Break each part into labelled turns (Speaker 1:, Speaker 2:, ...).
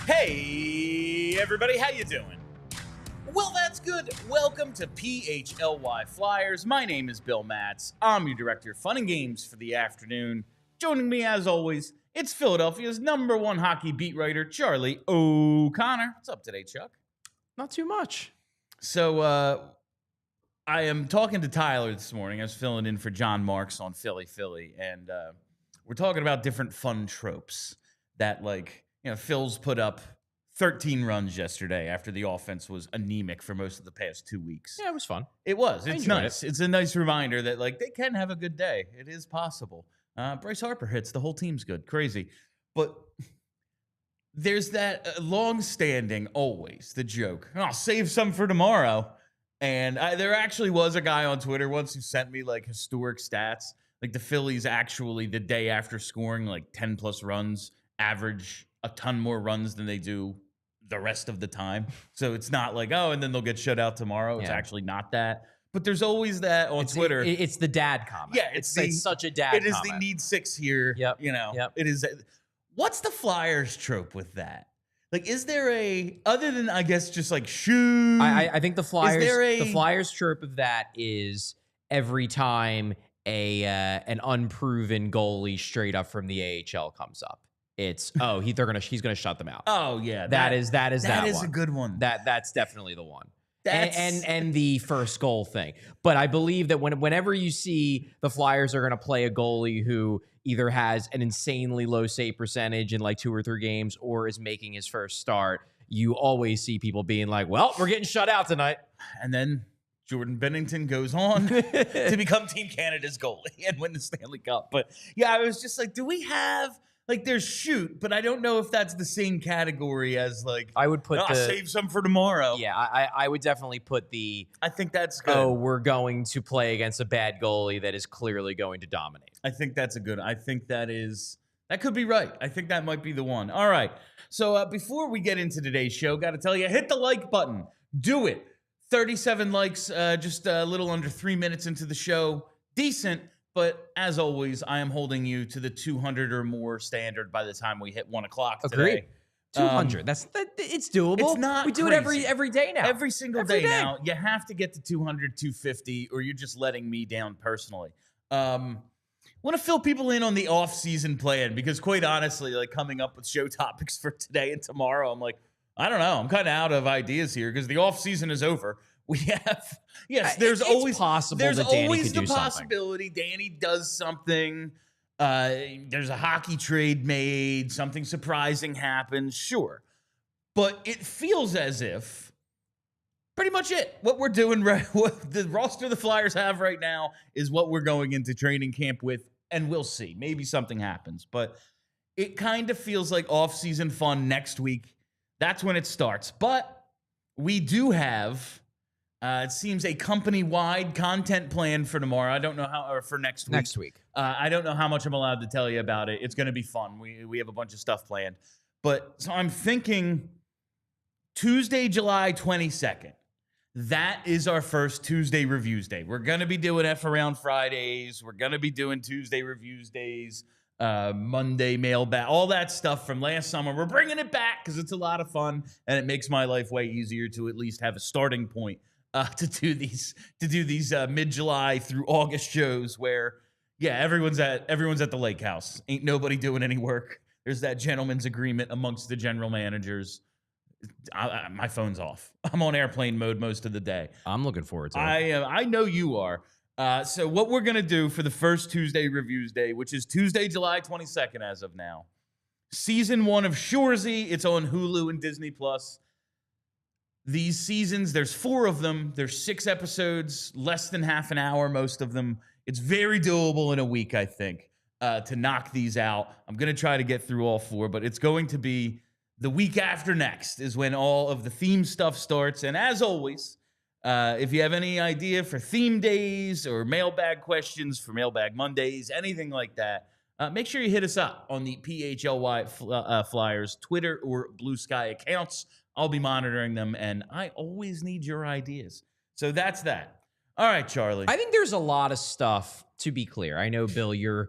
Speaker 1: Hey, everybody, how you doing? Well, that's good. Welcome to PHLY Flyers. My name is Bill Matz. I'm your director of fun and games for the afternoon. Joining me, as always, it's Philadelphia's #1 hockey beat writer, Charlie O'Connor. What's up today, Chuck?
Speaker 2: Not too much.
Speaker 1: So, I am talking to Tyler this morning. I was filling in for John Marks on Philly, and we're talking about different fun tropes that, Phil's put up 13 runs yesterday after the offense was anemic for most of the past 2 weeks.
Speaker 2: Yeah, it was fun.
Speaker 1: It was. It's nice.
Speaker 2: It.
Speaker 1: It's a nice reminder that, they can have a good day. It is possible. Bryce Harper hits. The whole team's good. Crazy. But there's that long-standing, always, the joke. I'll save some for tomorrow. And there actually was a guy on Twitter once who sent me, historic stats. The Phillies actually, the day after scoring, 10-plus runs, average a ton more runs than they do the rest of the time. So it's not and then they'll get shut out tomorrow. It's actually not that. But there's always that on Twitter.
Speaker 2: It's the dad comment.
Speaker 1: Yeah,
Speaker 2: it's such a dad comment.
Speaker 1: It is the need 6 here.
Speaker 2: Yep.
Speaker 1: Yep. It is. What's the Flyers trope with that? Is there other than, I guess, just shoot?
Speaker 2: I think the Flyers trope of that is every time an unproven goalie straight up from the AHL comes up. It's he's gonna shut them out.
Speaker 1: Oh yeah,
Speaker 2: that is that
Speaker 1: is
Speaker 2: one.
Speaker 1: A good one.
Speaker 2: That's definitely the one. And the first goal thing. But I believe that whenever you see the Flyers are going to play a goalie who either has an insanely low save percentage in 2 or 3 games or is making his first start, you always see people being like, well, we're getting shut out tonight.
Speaker 1: And then Jordan Bennington goes on to become Team Canada's goalie and win the Stanley Cup. But yeah, I was just do we have... there's shoot, but I don't know if that's the same category as
Speaker 2: I would put
Speaker 1: I'll save some for tomorrow.
Speaker 2: Yeah, I would definitely put
Speaker 1: I think that's good.
Speaker 2: Oh, we're going to play against a bad goalie that is clearly going to dominate.
Speaker 1: I think that's a good. I think that could be right. I think that might be the one. All right. So before we get into today's show, got to tell you, hit the like button. Do it. 37 likes, just a little under 3 minutes into the show. Decent. But as always, I am holding you to the 200 or more standard by the time we hit 1 o'clock today.
Speaker 2: Agreed. 200. It's doable.
Speaker 1: It's not.
Speaker 2: We do
Speaker 1: crazy.
Speaker 2: it every day now.
Speaker 1: Every single day now. You have to get to 200, 250, or you're just letting me down personally. Want to fill people in on the off-season plan because, quite honestly, coming up with show topics for today and tomorrow, I'm I don't know. I'm kind of out of ideas here because the off-season is over. We have, there's always
Speaker 2: possible.
Speaker 1: There's
Speaker 2: that Danny
Speaker 1: always
Speaker 2: could
Speaker 1: the
Speaker 2: do
Speaker 1: possibility
Speaker 2: something.
Speaker 1: Danny does something. There's a hockey trade made. Something surprising happens. Sure, but it feels as if pretty much what we're doing, what the roster the Flyers have right now, is what we're going into training camp with, and we'll see. Maybe something happens, but it kind of feels like off-season fun next week. That's when it starts. But we do have. It seems a company-wide content plan for tomorrow. I don't know or for next week. I don't know how much I'm allowed to tell you about it. It's going to be fun. We have a bunch of stuff planned. But so I'm thinking Tuesday, July 22nd. That is our first Tuesday Reviews Day. We're going to be doing F Around Fridays. We're going to be doing Tuesday Reviews Days, Monday Mailbag, all that stuff from last summer. We're bringing it back because it's a lot of fun, and it makes my life way easier to at least have a starting point. To do these mid-July through August shows where, everyone's at the lake house. Ain't nobody doing any work. There's that gentleman's agreement amongst the general managers. My phone's off. I'm on airplane mode most of the day.
Speaker 2: I'm looking forward to it.
Speaker 1: I know you are. So what we're gonna do for the first Tuesday Reviews Day, which is Tuesday, July 22nd, as of now, season 1 of Shoresy. It's on Hulu and Disney Plus. These seasons, there's 4 of them. There's 6 episodes, less than half an hour, most of them. It's very doable in a week, I think, to knock these out. I'm going to try to get through all 4, but it's going to be the week after next is when all of the theme stuff starts. And as always, if you have any idea for theme days or mailbag questions for Mailbag Mondays, anything like that, make sure you hit us up on the PHLY Flyers Twitter or Blue Sky accounts. I'll be monitoring them, and I always need your ideas. So that's that. All right, Charlie.
Speaker 2: I think there's a lot of stuff, to be clear. I know, Bill, you're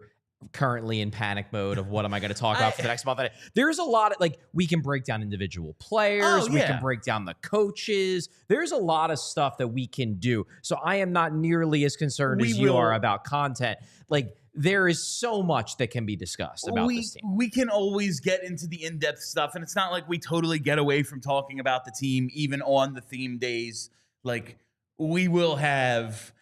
Speaker 2: currently in panic mode of what am I going to talk about for the next month. There's a lot of, like, we can break down individual players. We can break down the coaches. There's a lot of stuff that we can do. So I am not nearly as concerned as you are about content. Like, there is so much that can be discussed about this team.
Speaker 1: We can always get into the in-depth stuff, and it's not like we totally get away from talking about the team, even on the theme days. Like, we will have,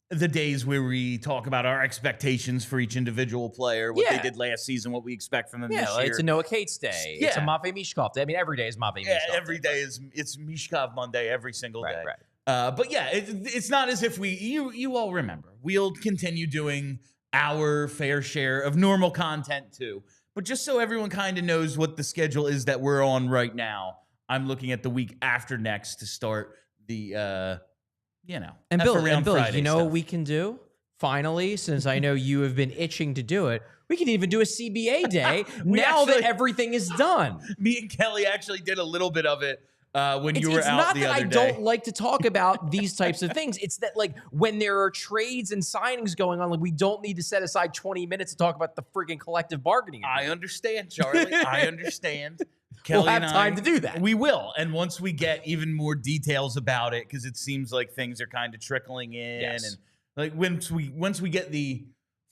Speaker 1: the days where we talk about our expectations for each individual player, what they did last season, what we expect from them this year.
Speaker 2: It's a Noah Cates day. It's a Matvei Michkov day. I mean, every day is Matvei Michkov day.
Speaker 1: Every day it's Michkov Monday every single day.
Speaker 2: Right.
Speaker 1: But it's not as if you all remember. We'll continue doing our fair share of normal content too. But just so everyone kind of knows what the schedule is that we're on right now, I'm looking at the week after next to start the,
Speaker 2: And Bill,
Speaker 1: Friday
Speaker 2: you know
Speaker 1: stuff.
Speaker 2: what we can do? Finally, since I know you have been itching to do it, we can even do a CBA day now that everything is done.
Speaker 1: Me and Kelly actually did a little bit of it. When you were out the other day. It's not that I
Speaker 2: don't like to talk about these types of things. It's that, like, when there are trades and signings going on, like, we don't need to set aside 20 minutes to talk about the friggin' collective bargaining agreement.
Speaker 1: I understand, Charlie. I understand.
Speaker 2: Kelly we'll have time to do that.
Speaker 1: We will. And once we get even more details about it, because it seems like things are kind of trickling in.
Speaker 2: Yes.
Speaker 1: And like once we get the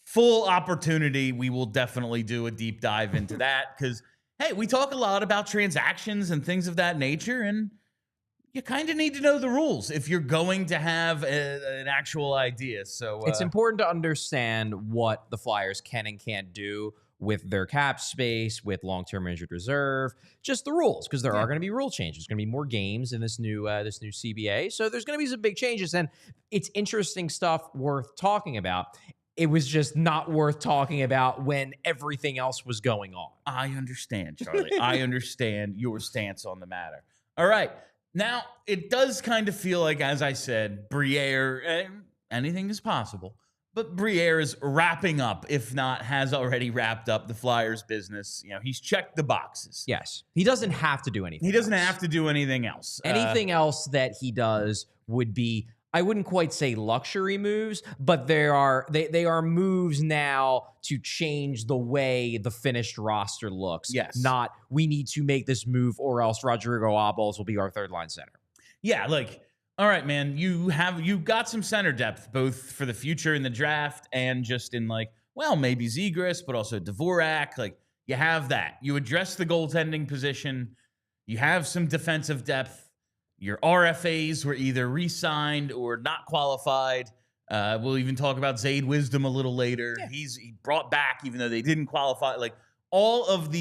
Speaker 1: full opportunity, we will definitely do a deep dive into that. Because hey, we talk a lot about transactions and things of that nature, and you kind of need to know the rules if you're going to have an actual idea. So
Speaker 2: it's important to understand what the Flyers can and can't do with their cap space, with long-term injured reserve, just the rules, because there are going to be rule changes. There's going to be more games in this new CBA, so there's going to be some big changes, and it's interesting stuff worth talking about. It was just not worth talking about when everything else was going on.
Speaker 1: I understand, Charlie. I understand your stance on the matter. All right. Now, it does kind of feel like, as I said, Briere, anything is possible, but Briere is wrapping up, if not has already wrapped up, the Flyers business. He's checked the boxes.
Speaker 2: Yes. He doesn't have to do anything
Speaker 1: He doesn't have to do anything else.
Speaker 2: Anything else that he does would be, I wouldn't quite say luxury moves, but they are moves now to change the way the finished roster looks.
Speaker 1: Yes.
Speaker 2: Not, we need to make this move or else Rodrigo Aballs will be our third line center.
Speaker 1: Yeah, like, all right, man, you got some center depth, both for the future in the draft and just in, like, well, maybe Zegras, but also Dvorak. Like, you have that. You address the goaltending position. You have some defensive depth. Your RFAs were either re-signed or not qualified. We'll even talk about Zayd Wisdom a little later. Yeah. He brought back, even though they didn't qualify. Like, all of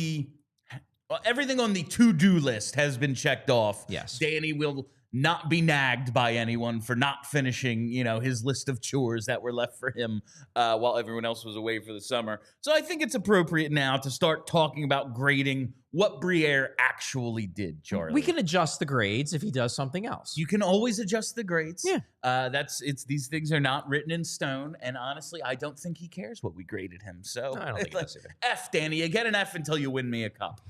Speaker 1: everything on the to-do list has been checked off.
Speaker 2: Yes.
Speaker 1: Danny will not be nagged by anyone for not finishing, his list of chores that were left for him while everyone else was away for the summer. So I think it's appropriate now to start talking about grading what Briere actually did, Charlie.
Speaker 2: We can adjust the grades if he does something else.
Speaker 1: You can always adjust the grades.
Speaker 2: Yeah.
Speaker 1: These things are not written in stone, and honestly, I don't think he cares what we graded him. So
Speaker 2: no, I don't think he does either.
Speaker 1: F, Danny. You get an F until you win me a cup.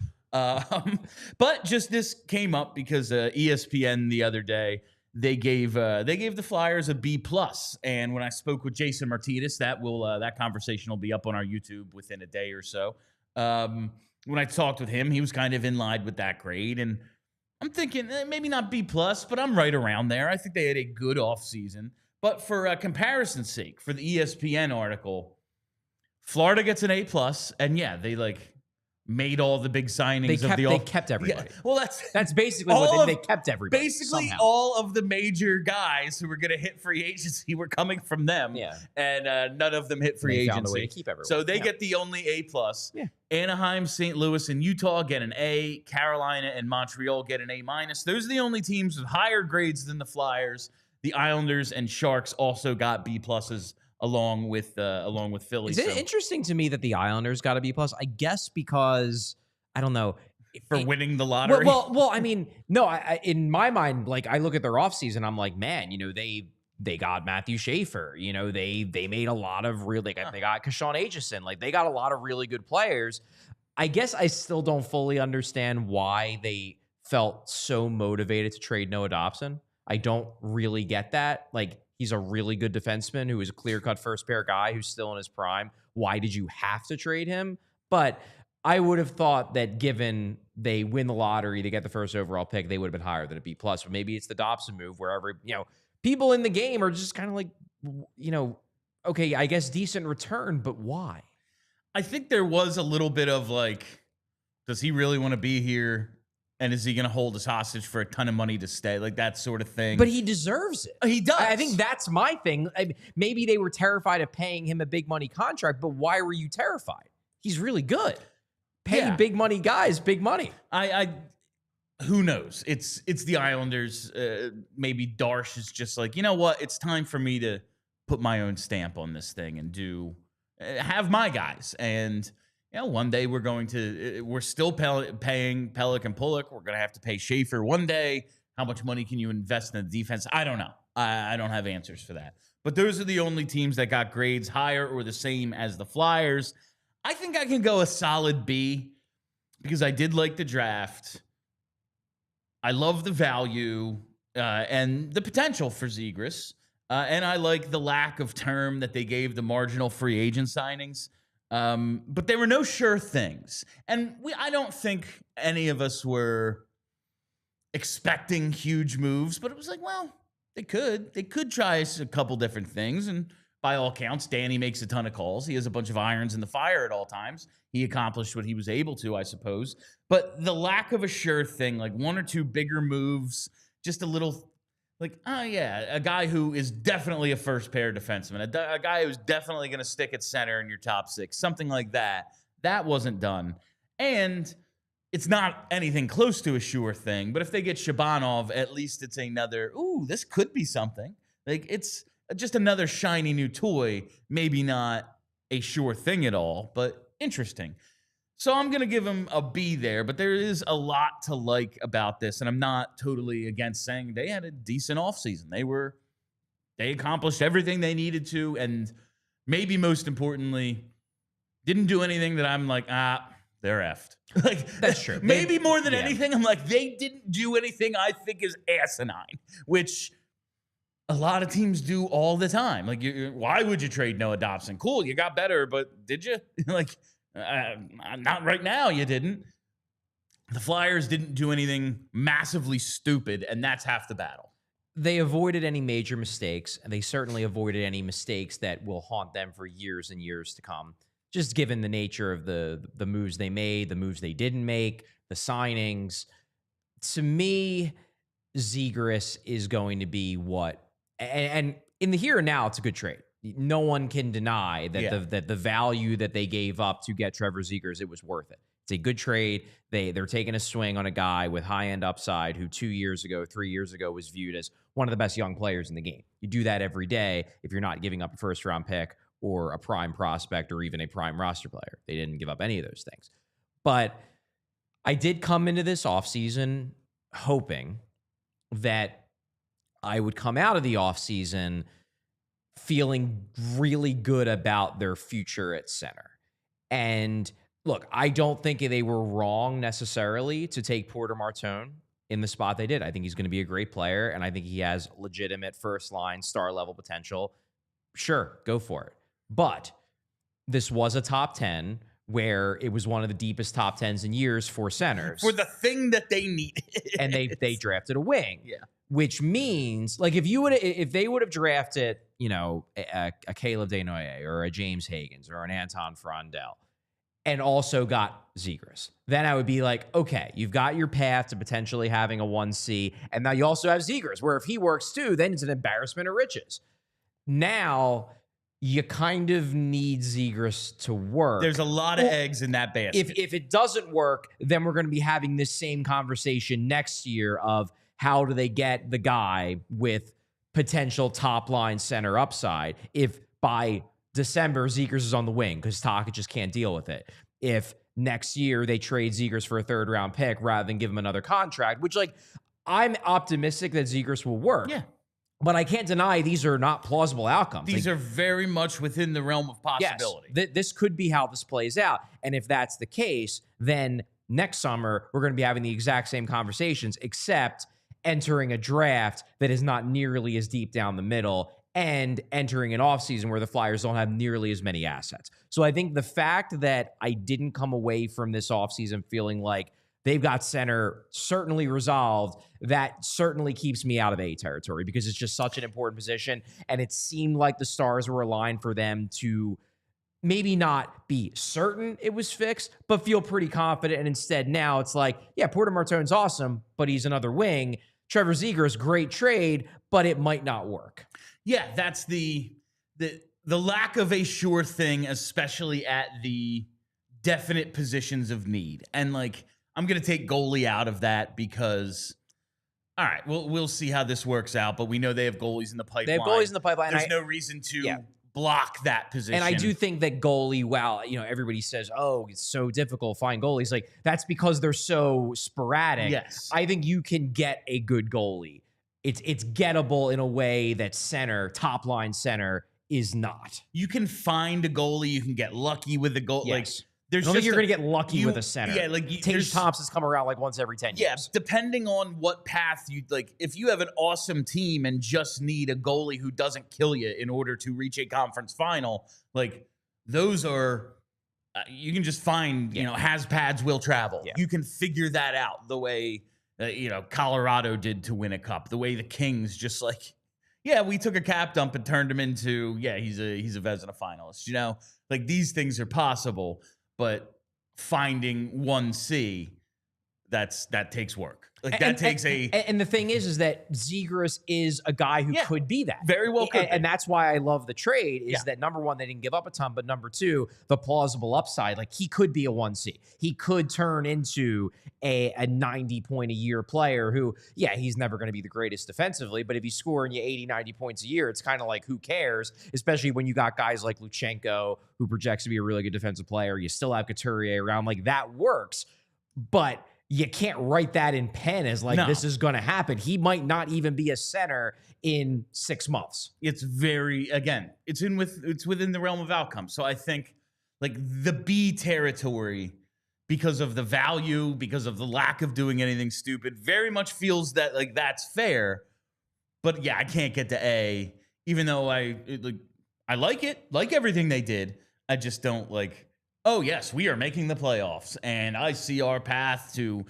Speaker 1: But just this came up because ESPN the other day, they gave the Flyers a B+. And when I spoke with Jason Martinez, that conversation will be up on our YouTube within a day or so. When I talked with him, he was kind of in line with that grade. And I'm thinking maybe not B+, but I'm right around there. I think they had a good offseason. But for comparison's sake, for the ESPN article, Florida gets an A+. And yeah, they made all the big signings
Speaker 2: they kept everybody.
Speaker 1: Yeah, well, that's
Speaker 2: basically what they kept everybody.
Speaker 1: Basically,
Speaker 2: somehow.
Speaker 1: All of the major guys who were going to hit free agency were coming from them.
Speaker 2: Yeah.
Speaker 1: And none of them hit free agency.
Speaker 2: Found a way to keep everyone.
Speaker 1: So they get the only A+.
Speaker 2: Yeah.
Speaker 1: Anaheim, St. Louis, and Utah get an A. Carolina and Montreal get an A-. Those are the only teams with higher grades than the Flyers. The Islanders and Sharks also got B+. Along with Philly.
Speaker 2: Is it interesting to me that the Islanders got a B+? I guess because, I don't know.
Speaker 1: For winning the lottery?
Speaker 2: Well, I mean, no, in my mind, like, I look at their offseason, I'm like, man, they got Matthew Schaefer. They made a lot of they got Kashawn Aitchison. Like, they got a lot of really good players. I guess I still don't fully understand why they felt so motivated to trade Noah Dobson. I don't really get that. Like, He's a really good defenseman who is a clear-cut first-pair guy who's still in his prime. Why did you have to trade him? But I would have thought that given they win the lottery, they get the first overall pick, they would have been higher than a B+. But maybe it's the Dobson move wherever, people in the game are just kind of like, okay, I guess decent return, but why?
Speaker 1: I think there was a little bit of like, does he really want to be here? And is he going to hold us hostage for a ton of money to stay? Like that sort of thing.
Speaker 2: But he deserves it.
Speaker 1: He does.
Speaker 2: I think that's my thing. Maybe they were terrified of paying him a big money contract, but why were you terrified? He's really good. Pay big money guys big money.
Speaker 1: Who knows? It's the Islanders. Maybe Darsh is just like, you know what? It's time for me to put my own stamp on this thing and have my guys. And one day we're still paying Pelech and Pulock. We're going to have to pay Schaefer one day. How much money can you invest in the defense? I don't know. I don't have answers for that. But those are the only teams that got grades higher or the same as the Flyers. I think I can go a solid B because I did like the draft. I love the value and the potential for Zegras. And I like the lack of term that they gave the marginal free agent signings. But there were no sure things. And I don't think any of us were expecting huge moves, but it was like, well, they could try a couple different things. And by all counts, Danny makes a ton of calls. He has a bunch of irons in the fire at all times. He accomplished what he was able to, I suppose. But the lack of a sure thing, like one or two bigger moves, just a little like, a guy who is definitely a first pair defenseman, a guy who's definitely going to stick at center in your top six, something like that. That wasn't done. And it's not anything close to a sure thing. But if they get Shabanov, at least it's another, this could be something. Like it's just another shiny new toy, maybe not a sure thing at all, but interesting. So I'm going to give him a B there, but there is a lot to like about this, and I'm not totally against saying they had a decent offseason. They accomplished everything they needed to, and maybe most importantly, didn't do anything that I'm like, they're effed. Like
Speaker 2: that's true.
Speaker 1: Maybe more than anything, I'm like, they didn't do anything I think is asinine, which a lot of teams do all the time. Like, why would you trade Noah Dobson? Cool, you got better, but did you? Not right now, you didn't. The Flyers didn't do anything massively stupid, and that's half the battle.
Speaker 2: They avoided any major mistakes, and they certainly avoided any mistakes that will haunt them for years and years to come, just given the nature of the moves they made, the moves they didn't make, the signings. To me, Zegras is going to be what... And in the here and now, it's a good trade. No one can deny that that the value that they gave up to get Trevor Zegras, it was worth it. It's a good trade. They're taking a swing on a guy with high-end upside who 3 years ago was viewed as one of the best young players in the game. You do that every day if you're not giving up a first-round pick or a prime prospect or even a prime roster player. They didn't give up any of those things. But I did come into this offseason hoping that I would come out of the offseason feeling really good about their future at center. And look, I don't think they were wrong necessarily to take Porter Martone in the spot they did. I think he's going to be a great player, and I think he has legitimate first-line star-level potential. Sure, go for it. But this was a top 10 where it was one of the deepest top 10s in years for centers.
Speaker 1: For the thing that they needed.
Speaker 2: And they drafted a wing.
Speaker 1: Yeah.
Speaker 2: Which means, like, if they would have drafted, a Caleb Desnoyers or a James Higgins or an Anton Frondel and also got Zegras, then I would be like, okay, you've got your path to potentially having a 1C, and now you also have Zegras, where if he works too, then it's an embarrassment of riches. Now you kind of need Zegras to work.
Speaker 1: There's a lot of eggs in that basket.
Speaker 2: If it doesn't work, then we're going to be having this same conversation next year of how do they get the guy with potential top-line center upside if by December Zegras is on the wing because Taka just can't deal with it. If next year they trade Zegras for a third-round pick rather than give him another contract, which, like, I'm optimistic that Zegras will work.
Speaker 1: Yeah.
Speaker 2: But I can't deny these are not plausible outcomes.
Speaker 1: These are very much within the realm of possibility.
Speaker 2: Yes, this could be how this plays out. And if that's the case, then next summer we're going to be having the exact same conversations, except entering a draft that is not nearly as deep down the middle and entering an offseason where the Flyers don't have nearly as many assets. So I think the fact that I didn't come away from this offseason feeling like they've got center certainly resolved, that certainly keeps me out of A territory because it's just such an important position. And it seemed like the stars were aligned for them to maybe not be certain it was fixed, but feel pretty confident. And instead now it's like, yeah, Porter Martone's awesome, but he's another wing. Trevor Zegras, great trade, but it might not work.
Speaker 1: Yeah, that's the lack of a sure thing, especially at the definite positions of need. And like, I'm going to take goalie out of that because, all right, we'll see how this works out, but we know they have goalies in the pipeline.
Speaker 2: They have goalies in the pipeline.
Speaker 1: There's no reason to block that position.
Speaker 2: And I do think that goalie, everybody says, oh, it's so difficult to find goalies. Like, that's because they're so sporadic.
Speaker 1: Yes.
Speaker 2: I think you can get a good goalie. It's gettable in a way that top line center is not.
Speaker 1: You can find a goalie. You can get lucky with a goal.
Speaker 2: Yes.
Speaker 1: Like, there's
Speaker 2: I don't think you're going
Speaker 1: to
Speaker 2: get lucky with a center.
Speaker 1: Yeah, like
Speaker 2: Tage Thompson's come around like once every 10 years.
Speaker 1: Yeah, depending on what path you like. If you have an awesome team and just need a goalie who doesn't kill you in order to reach a conference final, like those are you can just find. Has pads will travel.
Speaker 2: Yeah.
Speaker 1: You can figure that out the way Colorado did to win a cup. The way the Kings just we took a cap dump and turned him into he's a Vezina finalist. Like these things are possible. But finding 1C, that takes work. Like that takes
Speaker 2: And the thing is that Zegras is a guy who could be that.
Speaker 1: Very well could.
Speaker 2: And that's why I love the trade is that number one, they didn't give up a ton, but number two, the plausible upside. Like he could be a 1C. He could turn into a 90-point-a-year player who, he's never going to be the greatest defensively, but if he's scoring you 80, 90 points a year, it's kind of like, who cares? Especially when you got guys like Luchanko, who projects to be a really good defensive player. You still have Couturier around. Like that works, but you can't write that in pen as this is going to happen. He might not even be a center in 6 months.
Speaker 1: It's it's within the realm of outcome. So I think like the B territory, because of the value, because of the lack of doing anything stupid, very much feels that like that's fair. But I can't get to A, even though I like it, like everything they did. I just don't like. Oh, yes, we are making the playoffs, and I see our path to,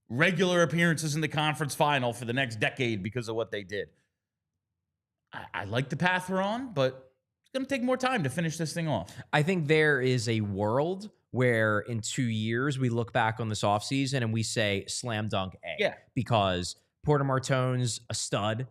Speaker 1: regular appearances in the conference final for the next decade because of what they did. I like the path we're on, but it's going to take more time to finish this thing off.
Speaker 2: I think there is a world where in 2 years we look back on this offseason and we say slam dunk A.
Speaker 1: Yeah.
Speaker 2: Because Porter Martone's a stud.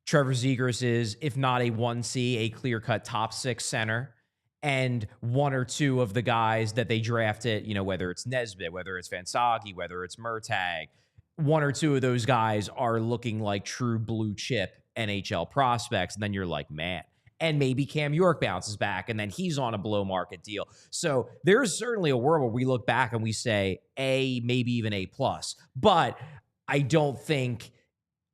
Speaker 2: Trevor Zegras is, if not a 1C, a clear-cut top 6 center. And one or two of the guys that they drafted, whether it's Nesbitt, whether it's Van Sage, whether it's Murtagh, one or two of those guys are looking like true blue chip NHL prospects. And then you're like, man. And maybe Cam York bounces back and then he's on a below market deal. So there's certainly a world where we look back and we say A, maybe even A+. But I don't think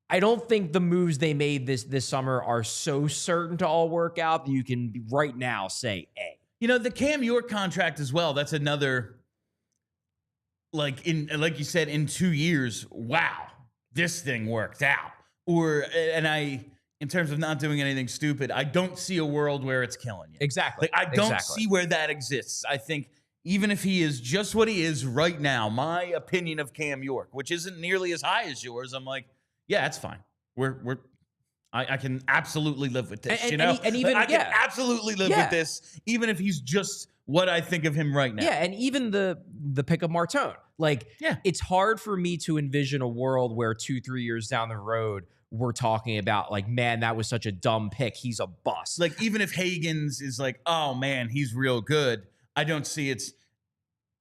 Speaker 2: the moves they made this summer are so certain to all work out that you can right now say A.
Speaker 1: The Cam York contract as well. That's another, like you said, in 2 years, wow, this thing worked out. In terms of not doing anything stupid, I don't see a world where it's killing you.
Speaker 2: Exactly.
Speaker 1: I don't see where that exists. I think even if he is just what he is right now, my opinion of Cam York, which isn't nearly as high as yours, I'm like, yeah, it's fine. I can absolutely live with this.
Speaker 2: And even
Speaker 1: I can absolutely live with this, even if he's just what I think of him right now.
Speaker 2: Yeah, and even the pick of Martone. It's hard for me to envision a world where 2-3 years down the road we're talking about man, that was such a dumb pick. He's a bust.
Speaker 1: Even if Hagens is oh man, he's real good. I don't see it's.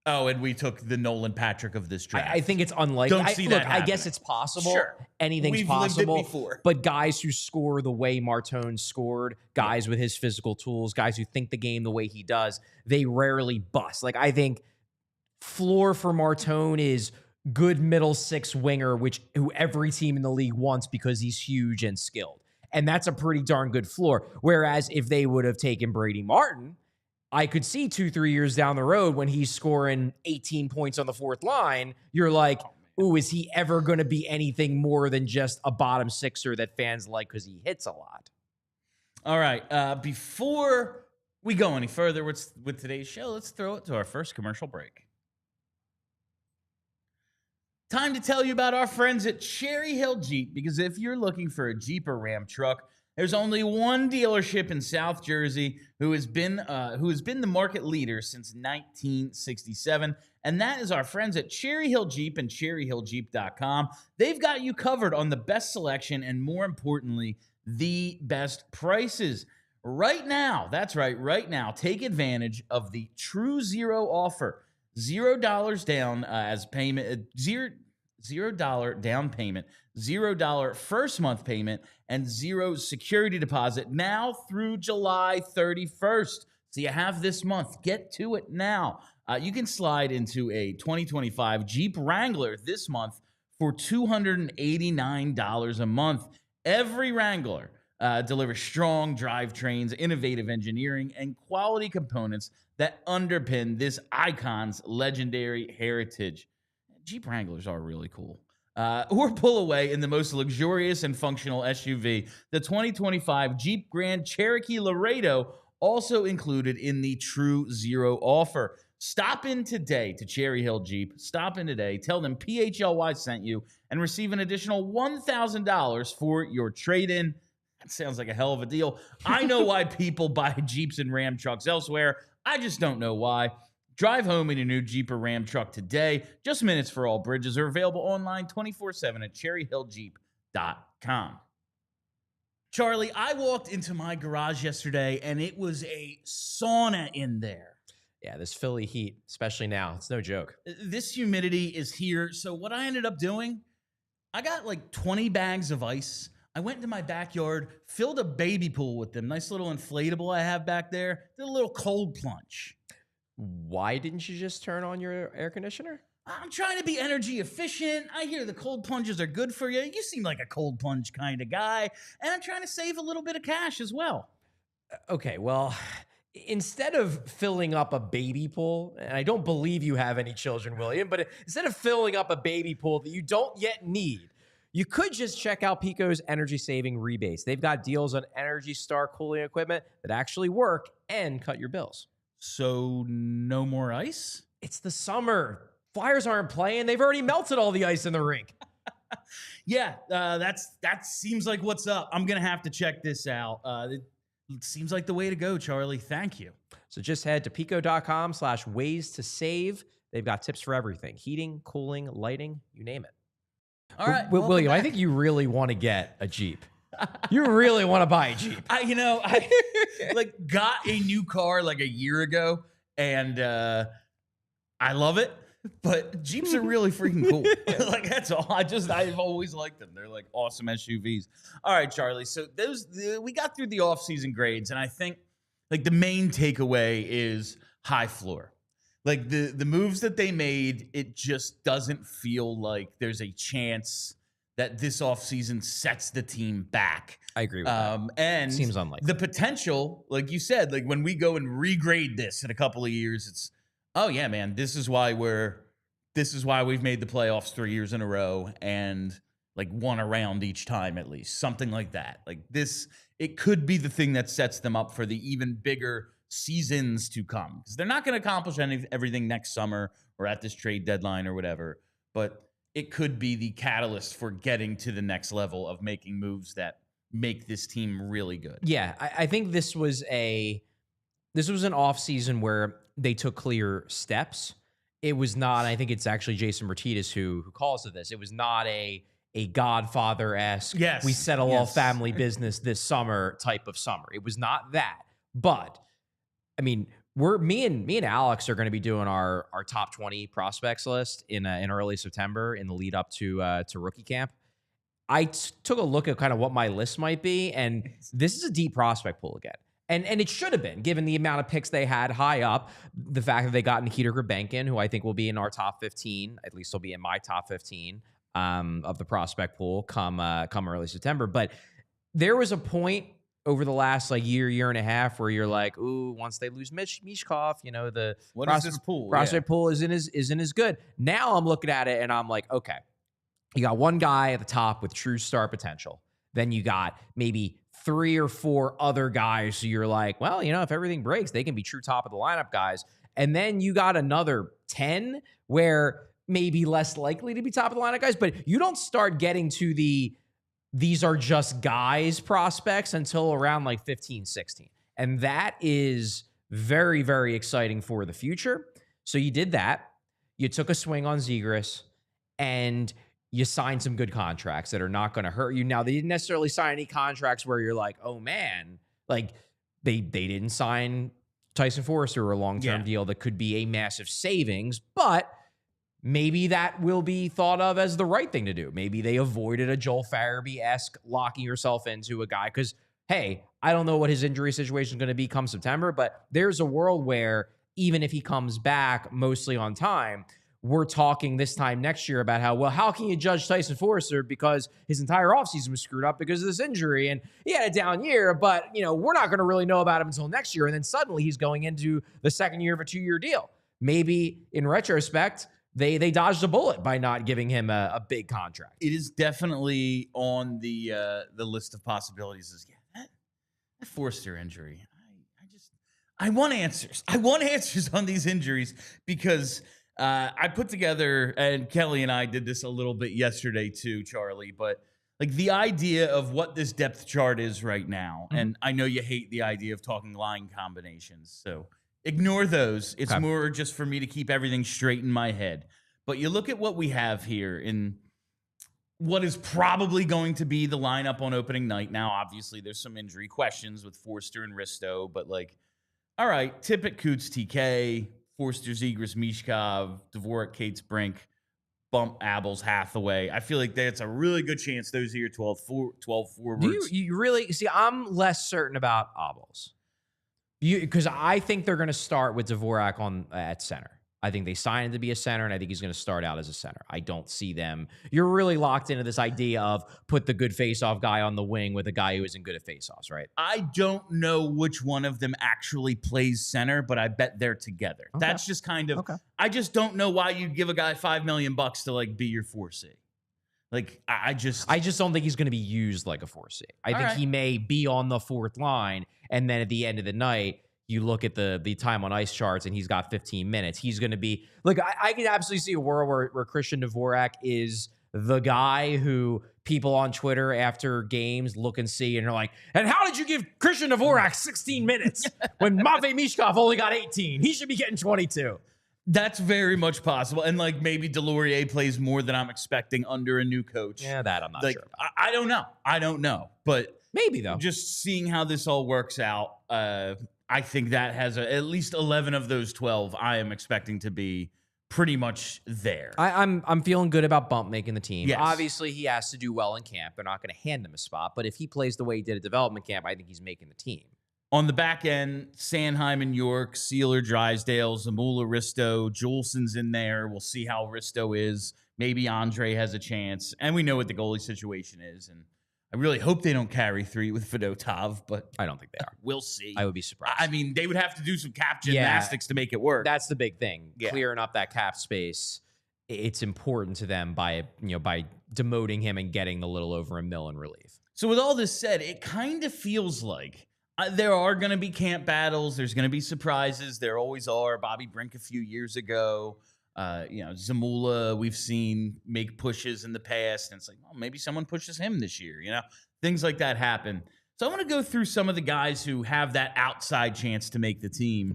Speaker 1: Oh, and we took the Nolan Patrick of this draft.
Speaker 2: I think it's unlikely.
Speaker 1: Don't see that happening.
Speaker 2: I guess it's possible.
Speaker 1: Sure.
Speaker 2: Anything's possible.
Speaker 1: Lived it before.
Speaker 2: But guys who score the way Martone scored, guys with his physical tools, guys who think the game the way he does, they rarely bust. I think floor for Martone is good middle 6 winger, who every team in the league wants because he's huge and skilled. And that's a pretty darn good floor. Whereas if they would have taken Brady Martin, I could see 2-3 years down the road when he's scoring 18 points on the fourth line, you're like, ooh, is he ever going to be anything more than just a bottom sixer that fans like because he hits a lot?
Speaker 1: All right. Before we go any further with today's show, let's throw it to our first commercial break. Time to tell you about our friends at Cherry Hill Jeep, because if you're looking for a Jeep or Ram truck, there's only one dealership in South Jersey who has been the market leader since 1967, and that is our friends at Cherry Hill Jeep and cherryhilljeep.com. They've got you covered on the best selection and, more importantly, the best prices. Right now, that's right now, take advantage of the True Zero offer. $0 down as payment, $0 down payment, $0 first month payment, and $0 security deposit now through July 31st. So you have this month. Get to it now. You can slide into a 2025 Jeep Wrangler this month for $289 a month. Every Wrangler delivers strong drivetrains, innovative engineering, and quality components that underpin this icon's legendary heritage. Jeep Wranglers are really cool. Or pull away in the most luxurious and functional SUV, the 2025 Jeep Grand Cherokee Laredo, also included in the True Zero offer. Stop in today to Cherry Hill Jeep. Stop in today. Tell them PHLY sent you and receive an additional $1,000 for your trade-in. That sounds like a hell of a deal. I know why people buy Jeeps and Ram trucks elsewhere. I just don't know why. Drive home in your new Jeep or Ram truck today. Just minutes for all bridges are available online 24/7 at cherryhilljeep.com. Charlie, I walked into my garage yesterday and it was a sauna in there.
Speaker 2: Yeah, this Philly heat, especially now, it's no joke.
Speaker 1: This humidity is here. So what I ended up doing, I got like 20 bags of ice. I went into my backyard, filled a baby pool with them. Nice little inflatable I have back there. Did a little cold plunge.
Speaker 2: Why didn't you just turn on your air conditioner?
Speaker 1: I'm trying to be energy efficient. I hear the cold plunges are good for you. You seem like a cold plunge kind of guy. And I'm trying to save a little bit of cash as well.
Speaker 2: Okay, well, instead of filling up a baby pool, and I don't believe you have any children, William, but instead of filling up a baby pool that you don't yet need, you could just check out Pico's energy-saving rebates. They've got deals on Energy Star cooling equipment that actually work and cut your bills.
Speaker 1: So no more ice?
Speaker 2: It's the summer. Flyers aren't playing. They've already melted all the ice in the rink.
Speaker 1: Yeah, that seems like what's up. I'm going to have to check this out. It seems like the way to go, Charlie. Thank you.
Speaker 2: So just head to pico.com/ways to save. They've got tips for everything. Heating, cooling, lighting, you name it.
Speaker 1: All right.
Speaker 2: William, I think you really want to get a Jeep. You really want to buy a Jeep.
Speaker 1: I got a new car like a year ago, and I love it. But Jeeps are really freaking cool. Like, that's all. I've always liked them. They're like awesome SUVs. All right, Charlie. So we got through the offseason grades, and I think like the main takeaway is high floor. Like the moves that they made, it just doesn't feel like there's a chance that this offseason sets the team back.
Speaker 2: I agree with that.
Speaker 1: And
Speaker 2: seems unlikely.
Speaker 1: The potential, like you said, like when we go and regrade this in a couple of years, it's, oh yeah, man, this is why we've made the playoffs 3 years in a row and like won a round each time, at least something like that. Like this, it could be the thing that sets them up for the even bigger seasons to come, because they're not going to accomplish everything next summer or at this trade deadline or whatever, but it could be the catalyst for getting to the next level of making moves that make this team really good.
Speaker 2: Yeah, I think this was an offseason where they took clear steps. It was not, I think it's actually Jason Martinez who calls it this. It was not a Godfather-esque,
Speaker 1: yes,
Speaker 2: we settle all family business this summer type of summer. It was not that. But I mean, me and Alex are going to be doing our top 20 prospects list in early September in the lead up to rookie camp. I took a look at kind of what my list might be, and this is a deep prospect pool again. And it should have been, given the amount of picks they had high up, the fact that they got Nikita Grebenkin, who I think will be in our top 15, at least he'll be in my top 15 of the prospect pool come early September. But there was a point over the last like year and a half where you're like, ooh, once they lose michkov, the
Speaker 1: prospect
Speaker 2: pool isn't as good. Now I'm looking at it and I'm like, okay, you got one guy at the top with true star potential. Then you got maybe 3 or 4 other guys. So you're like, well, if everything breaks, they can be true top of the lineup guys. And then you got another 10 where maybe less likely to be top of the lineup guys, but you don't start getting to these are just guys prospects until around like 15, 16. And that is very, very exciting for the future. So you did that. You took a swing on Zegras and you signed some good contracts that are not going to hurt you. Now, they didn't necessarily sign any contracts where you're like, oh man, like they didn't sign Tyson Forster a long-term deal that could be a massive savings, but maybe that will be thought of as the right thing to do. Maybe they avoided a Joel Farabee-esque locking yourself into a guy because, hey, I don't know what his injury situation is going to be come September, but there's a world where even if he comes back mostly on time, we're talking this time next year about how can you judge Tyson Forster because his entire offseason was screwed up because of this injury and he had a down year, but, we're not going to really know about him until next year. And then suddenly he's going into the second year of a 2-year deal. Maybe in retrospect, they dodged a bullet by not giving him a big contract.
Speaker 1: It is definitely on the list of possibilities. That Forster injury. I want answers. I want answers on these injuries because I put together, and Kelly and I did this a little bit yesterday too, Charlie, but like the idea of what this depth chart is right now, and I know you hate the idea of talking line combinations, so ignore those. It's more just for me to keep everything straight in my head. But you look at what we have here in what is probably going to be the lineup on opening night. Now, obviously, there's some injury questions with Forster and Risto, but like, all right, Tippett, Coots, TK, Forster, Zegras, Michkov, Dvorak, Cates, Brink, Bump, Abels, Hathaway. I feel like that's a really good chance those are your 12 forwards.
Speaker 2: Do you really see? I'm less certain about Abels because I think they're going to start with Dvorak at center. I think they signed him to be a center, and I think he's going to start out as a center. I don't see them. You're really locked into this idea of put the good face-off guy on the wing with a guy who isn't good at face-offs, right?
Speaker 1: I don't know which one of them actually plays center, but I bet they're together. Okay. That's just kind of. Okay. I just don't know why you'd give a guy $5 million to like be your 4C. Like I just
Speaker 2: don't think he's going to be used like a 4C. I think he may be on the fourth line, and then at the end of the night, you look at the time on ice charts and he's got 15 minutes. He's going to be look. I can absolutely see a world where Christian Dvorak is the guy who people on Twitter after games look and see and are like, and how did you give Christian Dvorak 16 minutes when Matvei Michkov only got 18? He should be getting 22.
Speaker 1: That's very much possible. And like maybe Delorier plays more than I'm expecting under a new coach.
Speaker 2: Yeah, that I'm not sure about.
Speaker 1: I don't know. I don't know. But
Speaker 2: maybe though.
Speaker 1: Just seeing how this all works out, I think that has at least 11 of those 12 I am expecting to be pretty much there.
Speaker 2: I'm feeling good about Bump making the team.
Speaker 1: Yes.
Speaker 2: Obviously, he has to do well in camp. They're not going to hand him a spot. But if he plays the way he did at development camp, I think he's making the team.
Speaker 1: On the back end, Sanheim and York, Sealer, Drysdale, Zamula, Risto, Juleson's in there. We'll see how Risto is. Maybe Andrae has a chance. And we know what the goalie situation is. And I really hope they don't carry 3 with Fedotov, but
Speaker 2: I don't think they are.
Speaker 1: We'll see.
Speaker 2: I would be surprised.
Speaker 1: I mean, they would have to do some cap gymnastics to make it work.
Speaker 2: That's the big thing. Yeah. Clearing up that cap space. It's important to them by demoting him and getting a little over $1 million in relief.
Speaker 1: So with all this said, it kind of feels like there are going to be camp battles. There's going to be surprises. There always are. Bobby Brink a few years ago. Zamula, we've seen make pushes in the past, and it's like, well, maybe someone pushes him this year. Things like that happen. So I want to go through some of the guys who have that outside chance to make the team,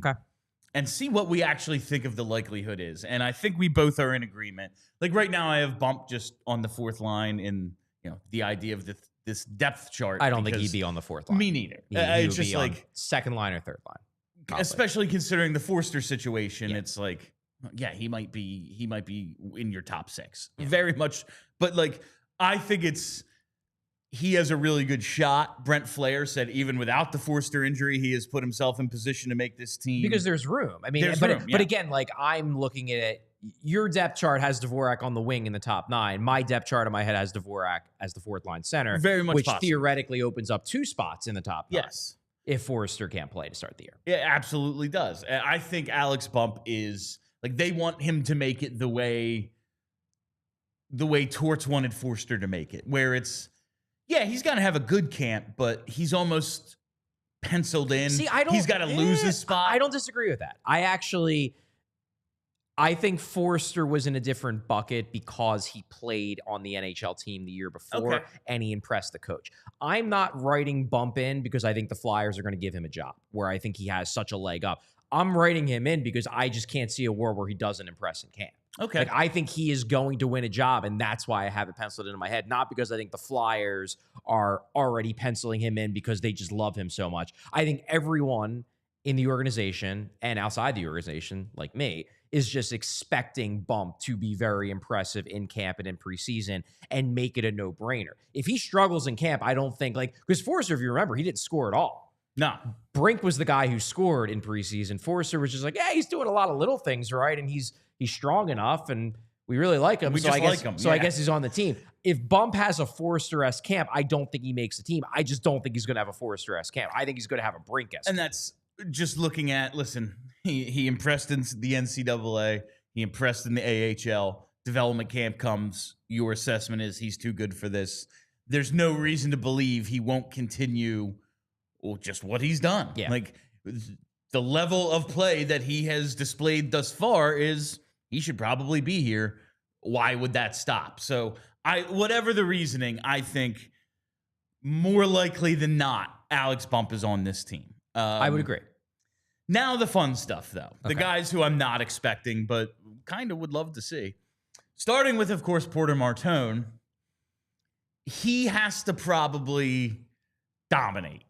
Speaker 1: and see what we actually think of the likelihood is. And I think we both are in agreement. Like right now, I have Bump just on the fourth line in the idea of this depth chart.
Speaker 2: I don't think he'd be on the fourth line.
Speaker 1: Me neither.
Speaker 2: It's just like second line or third line,
Speaker 1: probably. Especially considering the Forster situation. Yeah. It's like. Yeah, he might be in your top 6. Yeah. Very much. But like I think he has a really good shot. Brent Flair said even without the Forster injury, he has put himself in position to make this team.
Speaker 2: Because there's room. I mean, but again, like I'm looking at it, your depth chart has Dvorak on the wing in the top 9. My depth chart in my head has Dvorak as the fourth line center.
Speaker 1: Very much
Speaker 2: which
Speaker 1: possible.
Speaker 2: Theoretically opens up 2 spots in the top 9.
Speaker 1: Yes.
Speaker 2: If Forster can't play to start the year.
Speaker 1: It absolutely does. I think Alex Bump is like they want him to make it the way Torts wanted Forster to make it, where it's Yeah, he's going to have a good camp, but he's almost penciled in.
Speaker 2: See,
Speaker 1: he's got to lose his spot.
Speaker 2: I don't disagree with that. I think Forster was in a different bucket because he played on the NHL team the year before and he impressed the coach. I'm not writing Bump in because I think the Flyers are going to give him a job where I think he has such a leg up. I'm writing him in because I just can't see a world where he doesn't impress in camp.
Speaker 1: Okay.
Speaker 2: Like, I think he is going to win a job, and that's why I have it penciled into my head. Not because I think the Flyers are already penciling him in because they just love him so much. I think everyone in the organization and outside the organization, like me, is just expecting Bump to be very impressive in camp and in preseason and make it a no-brainer. If he struggles in camp, I don't think, because Forster, if you remember, he didn't score at all.
Speaker 1: No.
Speaker 2: Brink was the guy who scored in preseason. Forster was just like, yeah, he's doing a lot of little things, right? And he's strong enough, and we really like him. I guess he's on the team. If Bump has a Forster-esque camp, I don't think he makes the team. I just don't think he's going to have a Forster-esque camp. I think he's going to have a Brink-esque
Speaker 1: And that's just looking at, listen, he impressed in the NCAA. He impressed in the AHL. Development camp comes. Your assessment is he's too good for this. There's no reason to believe he won't continue just what he's done.
Speaker 2: Yeah.
Speaker 1: Like, the level of play that he has displayed thus far is he should probably be here. Why would that stop? So whatever the reasoning, I think more likely than not, Alex Bump is on this team.
Speaker 2: I would agree.
Speaker 1: Now the fun stuff, though. The guys who I'm not expecting, but kind of would love to see. Starting with, of course, Porter Martone. He has to probably dominate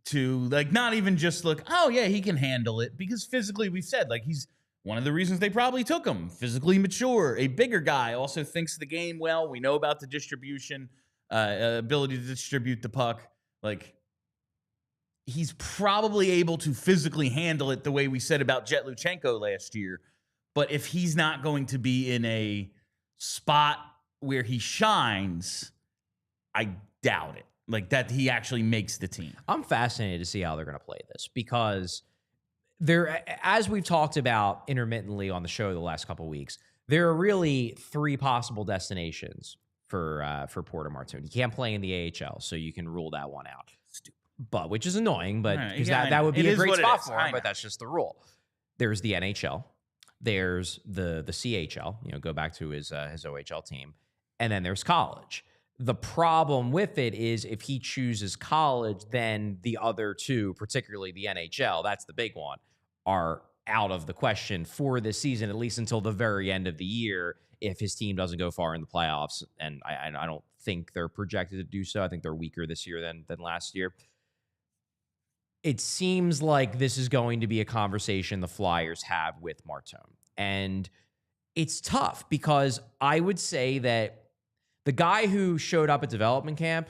Speaker 1: to, like, not even just look, oh, yeah, he can handle it. Because physically, we've said, like, he's one of the reasons they probably took him. Physically mature, a bigger guy, also thinks the game well. We know about the distribution, ability to distribute the puck. Like, he's probably able to physically handle it the way we said about Jett Luchanko last year. But if he's not going to be in a spot where he shines, I doubt it. Like, that he actually makes the team.
Speaker 2: I'm fascinated to see how they're going to play this because as we've talked about intermittently on the show the last couple of weeks, there are really three possible destinations for Porter Martone. He can't play in the AHL, so you can rule that one out. But which is annoying, but because that would be a great spot for him, but that's just the rule. There's the NHL, there's the CHL, go back to his OHL team, and then there's college. The problem with it is if he chooses college, then the other two, particularly the NHL, that's the big one, are out of the question for this season, at least until the very end of the year, if his team doesn't go far in the playoffs. And I don't think they're projected to do so. I think they're weaker this year than last year. It seems like this is going to be a conversation the Flyers have with Martone. And it's tough because I would say that the guy who showed up at development camp,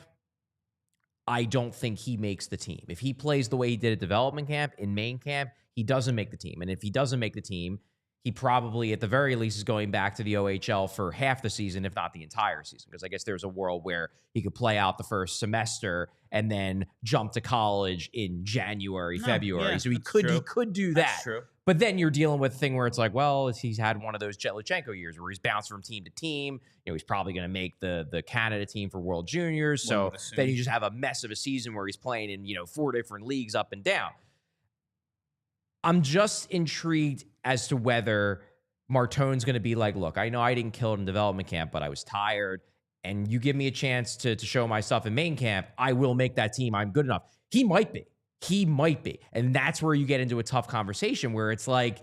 Speaker 2: I don't think he makes the team. If he plays the way he did at development camp, in main camp, he doesn't make the team. And if he doesn't make the team, he probably, at the very least, is going back to the OHL for half the season, if not the entire season. Because I guess there's a world where he could play out the first semester and then jump to college in January, February.
Speaker 1: Yeah,
Speaker 2: so he could do that.
Speaker 1: That's true.
Speaker 2: But then you're dealing with a thing where it's like, well, he's had one of those Jett Luchanko years where he's bounced from team to team. He's probably going to make the Canada team for World Juniors. So then you just have a mess of a season where he's playing in, 4 different leagues up and down. I'm just intrigued as to whether Martone's going to be like, look, I know I didn't kill it in development camp, but I was tired. And you give me a chance to show my stuff in main camp, I will make that team. I'm good enough. He might be. And that's where you get into a tough conversation where it's like,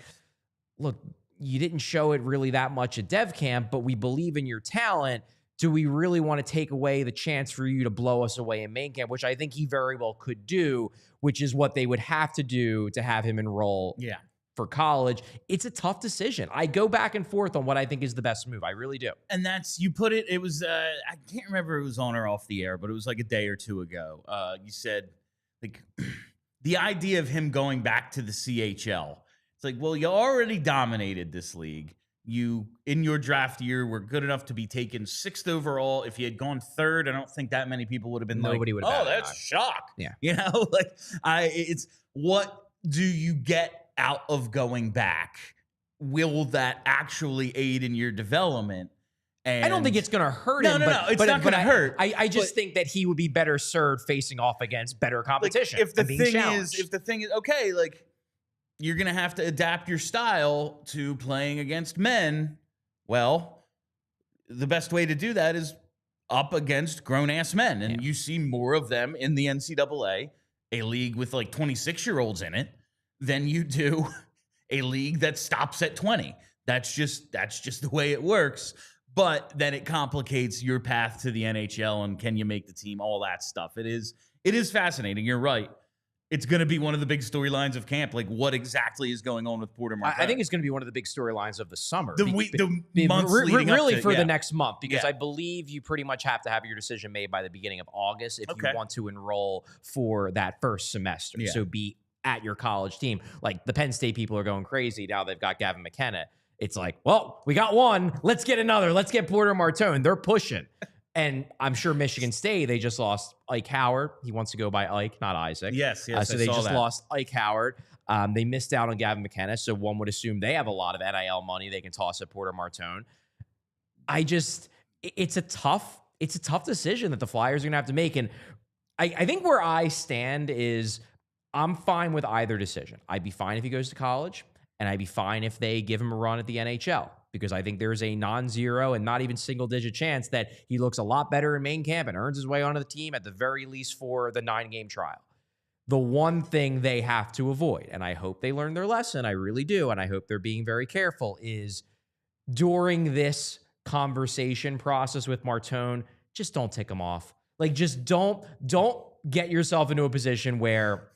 Speaker 2: look, you didn't show it really that much at dev camp, but we believe in your talent. Do we really want to take away the chance for you to blow us away in main camp, which I think he very well could do, which is what they would have to do to have him enroll for college. It's a tough decision. I go back and forth on what I think is the best move. I really do.
Speaker 1: And you put it, it was, I can't remember if it was on or off the air, but it was like a day or two ago. You said, like, the idea of him going back to the CHL. It's like, well, you already dominated this league. You, in your draft year, were good enough to be taken 6th overall. If you had gone 3rd, I don't think that many people would have been
Speaker 2: Nobody would have.
Speaker 1: Oh, that's a shock.
Speaker 2: Yeah.
Speaker 1: It's what do you get out of going back? Will that actually aid in your development? And
Speaker 2: I don't think it's going to hurt him.
Speaker 1: No, it's not going to hurt.
Speaker 2: I just think that he would be better served facing off against better competition.
Speaker 1: Like, if the thing is, okay, like, you're going to have to adapt your style to playing against men, well, the best way to do that is up against grown-ass men. And you see more of them in the NCAA, a league with like 26-year-olds in it, than you do a league that stops at 20. That's just the way it works. But then it complicates your path to the NHL and can you make the team, all that stuff. It is fascinating. You're right. It's going to be one of the big storylines of camp. Like, what exactly is going on with Porter Martone?
Speaker 2: I think it's going to be one of the big storylines of the summer.
Speaker 1: The months leading up to,
Speaker 2: for the next month, because I believe you pretty much have to have your decision made by the beginning of August if you want to enroll for that first semester. Yeah. So be at your college team. Like, the Penn State people are going crazy now. They've got Gavin McKenna. It's like, well, we got one. Let's get another. Let's get Porter Martone. They're pushing. And I'm sure Michigan State, they just lost Ike Howard. He wants to go by Ike, not Isaac.
Speaker 1: Yes.
Speaker 2: So they just lost Ike Howard. They missed out on Gavin McKenna, so one would assume they have a lot of NIL money they can toss at Porter Martone. It's a tough decision that the Flyers are going to have to make. And I think where I stand is I'm fine with either decision. I'd be fine if he goes to college, and I'd be fine if they give him a run at the NHL, because I think there's a non-zero and not even single-digit chance that he looks a lot better in main camp and earns his way onto the team at the very least for the 9-game trial. The one thing they have to avoid, and I hope they learn their lesson, I really do, and I hope they're being very careful, is during this conversation process with Martone, just don't tick him off. Like, just don't get yourself into a position where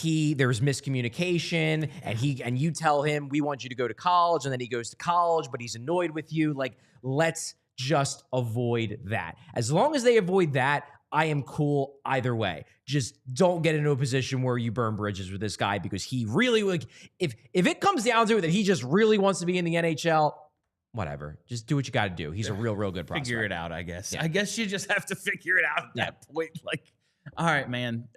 Speaker 2: there's miscommunication and you tell him, we want you to go to college, and then he goes to college, but he's annoyed with you. Like, let's just avoid that. As long as they avoid that, I am cool either way. Just don't get into a position where you burn bridges with this guy, because he really, like, if it comes down to it that he just really wants to be in the NHL, whatever. Just do what you got to do. He's a real good prospect.
Speaker 1: Figure it out, I guess. Yeah. I guess you just have to figure it out at that point. Like, all right, man.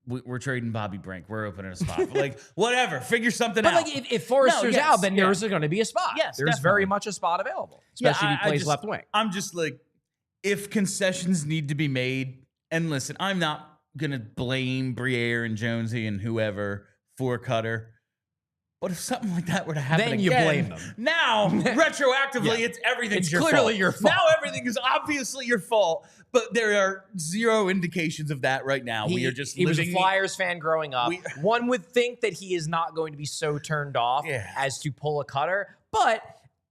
Speaker 1: We're trading Bobby Brink. We're opening a spot. Like, whatever. Figure something out.
Speaker 2: But like, if Forrester's out, then there's going to be a spot.
Speaker 1: Yes,
Speaker 2: there's very much a spot available, especially if he plays left wing.
Speaker 1: I'm just like, if concessions need to be made, and listen, I'm not going to blame Briere and Jonesy and whoever for Cutter. But if something like that were to happen
Speaker 2: then you blame them.
Speaker 1: Now, retroactively, it's everything's your fault.
Speaker 2: It's clearly your fault.
Speaker 1: Now everything is obviously your fault, but there are zero indications of that right now.
Speaker 2: He was a Flyers fan growing up. One would think that he is not going to be so turned off as to pull a Cutter, but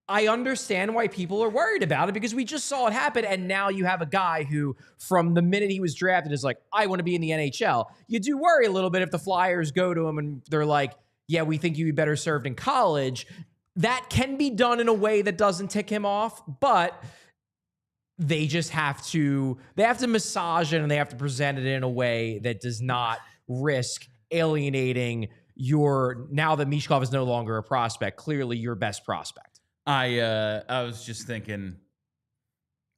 Speaker 2: I understand why people are worried about it, because we just saw it happen, and now you have a guy who, from the minute he was drafted, is like, I want to be in the NHL. You do worry a little bit if the Flyers go to him and they're like, yeah, we think you'd be better served in college. That can be done in a way that doesn't tick him off, but they just have to massage it, and they have to present it in a way that does not risk alienating now that Michkov is no longer a prospect, clearly your best prospect.
Speaker 1: I was just thinking,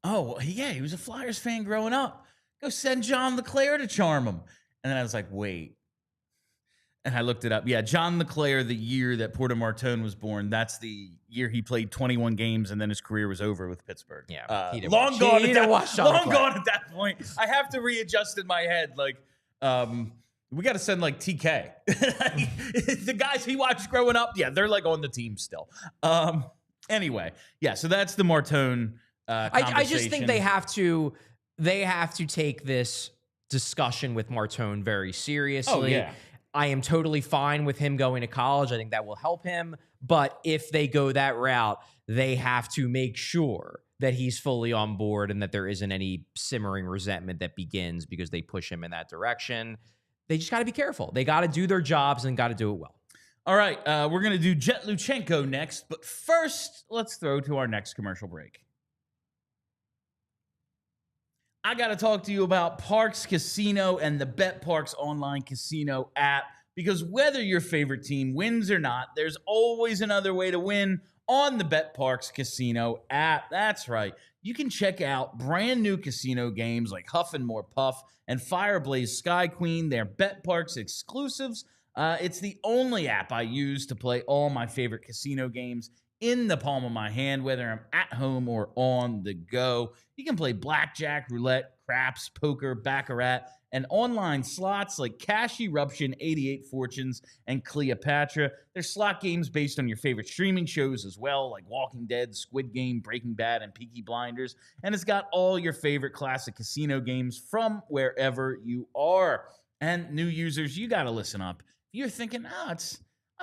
Speaker 1: oh, yeah, he was a Flyers fan growing up. Go send John LeClair to charm him. And then I was like, wait. And I looked it up. Yeah, John LeClair, the year that Porter Martone was born, that's the year he played 21 games, and then his career was over with Pittsburgh.
Speaker 2: Yeah,
Speaker 1: long gone at that point. I have to readjust in my head. Like, we got to send like TK. The guys he watched growing up, yeah, they're like on the team still. Anyway, yeah, so that's the Martone conversation.
Speaker 2: I just think they have to take this discussion with Martone very seriously.
Speaker 1: Oh, yeah.
Speaker 2: I am totally fine with him going to college. I think that will help him. But if they go that route, they have to make sure that he's fully on board and that there isn't any simmering resentment that begins because they push him in that direction. They just got to be careful. They got to do their jobs and got to do it well.
Speaker 1: All right, we're going to do Jett Luchanko next. But first, let's throw to our next commercial break. I got to talk to you about Parx Casino and the BetParx online casino app, because whether your favorite team wins or not, there's always another way to win on the BetParx Casino app. That's right. You can check out brand new casino games like Huff and More Puff and Fireblaze Sky Queen. They're BetParx exclusives. It's the only app I use to play all my favorite casino games in the palm of my hand, whether I'm at home or on the go. You can play blackjack, roulette, craps, poker, baccarat, and online slots like Cash Eruption, 88 Fortunes, and Cleopatra. There's slot games based on your favorite streaming shows as well, like Walking Dead, Squid Game, Breaking Bad, and Peaky Blinders. And it's got all your favorite classic casino games from wherever you are. And new users, you got to listen up. You're thinking, I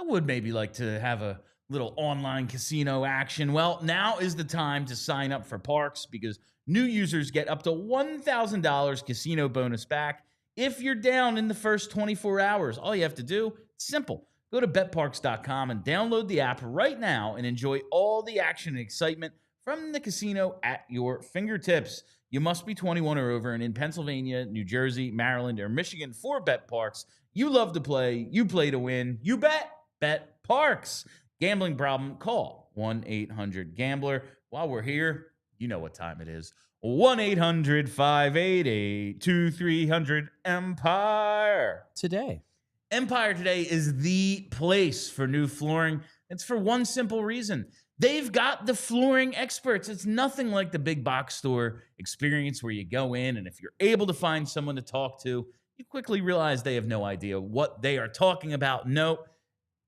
Speaker 1: would maybe like to have a little online casino action. Well, now is the time to sign up for Parks because new users get up to $1,000 casino bonus back if you're down in the first 24 hours. All you have to do, it's simple. Go to betparks.com and download the app right now and enjoy all the action and excitement from the casino at your fingertips. You must be 21 or over and in Pennsylvania, New Jersey, Maryland, or Michigan for BetParks. You love to play. You play to win. You bet. BetParks. Gambling problem? Call 1-800-GAMBLER. While we're here, you know what time it is. 1-800-588-2300 Empire. Empire Today is the place for new flooring. It's for one simple reason. They've got the flooring experts. It's nothing like the big box store experience where you go in and if you're able to find someone to talk to, you quickly realize they have no idea what they are talking about. No.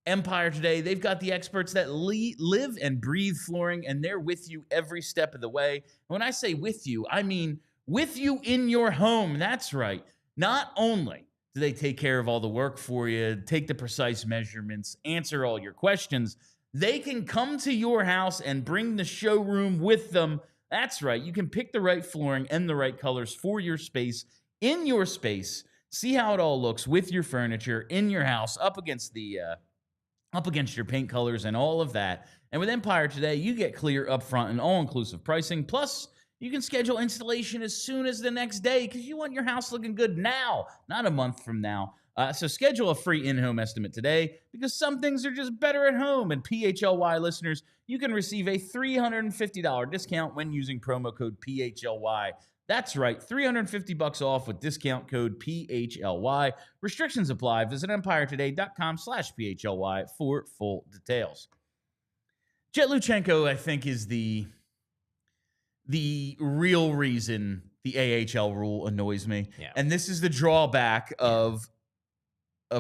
Speaker 1: Empire Today, they've got the experts that live and breathe flooring, and they're with you every step of the way. When I say with you, I mean with you in your home. That's right. Not only do they take care of all the work for you, take the precise measurements, answer all your questions, they can come to your house and bring the showroom with them. That's right. You can pick the right flooring and the right colors for your space, in your space. See how it all looks with your furniture in your house, up against your paint colors and all of that. And with Empire Today, you get clear, upfront, and all-inclusive pricing. Plus, you can schedule installation as soon as the next day because you want your house looking good now, not a month from now. So schedule a free in-home estimate today because some things are just better at home. And PHLY listeners, you can receive a $350 discount when using promo code PHLY. That's right, $350 off with discount code PHLY. Restrictions apply. Visit empiretoday.com/PHLY for full details. Jett Luchanko, I think, is the real reason the AHL rule annoys me.
Speaker 2: Yeah.
Speaker 1: And this is the drawback of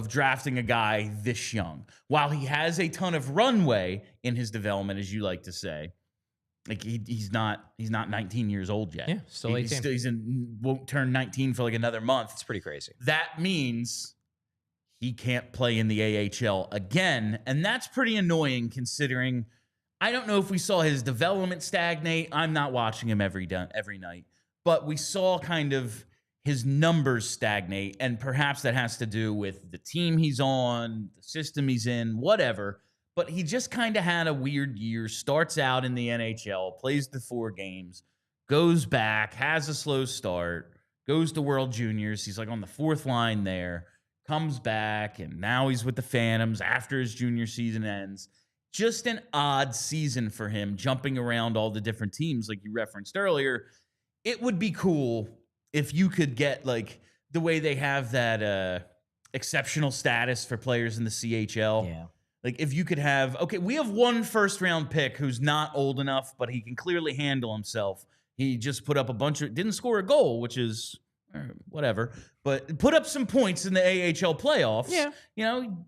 Speaker 1: drafting a guy this young. While he has a ton of runway in his development, as you like to say, like he's not 19 years old yet.
Speaker 2: Yeah, still 18.
Speaker 1: Won't turn 19 for like another month.
Speaker 2: It's pretty crazy.
Speaker 1: That means he can't play in the AHL again, and that's pretty annoying considering I don't know if we saw his development stagnate. I'm not watching him every night, but we saw kind of his numbers stagnate, and perhaps that has to do with the team he's on, the system he's in, whatever. But he just kind of had a weird year, starts out in the NHL, plays the 4 games, goes back, has a slow start, goes to World Juniors. He's like on the 4th line there, comes back, and now he's with the Phantoms after his junior season ends. Just an odd season for him, jumping around all the different teams like you referenced earlier. It would be cool if you could get like the way they have that exceptional status for players in the CHL.
Speaker 2: Yeah.
Speaker 1: Like if you could have, okay, we have one first-round pick who's not old enough, but he can clearly handle himself. He just put up didn't score a goal, which is whatever, but put up some points in the AHL playoffs.
Speaker 2: Yeah.
Speaker 1: You know,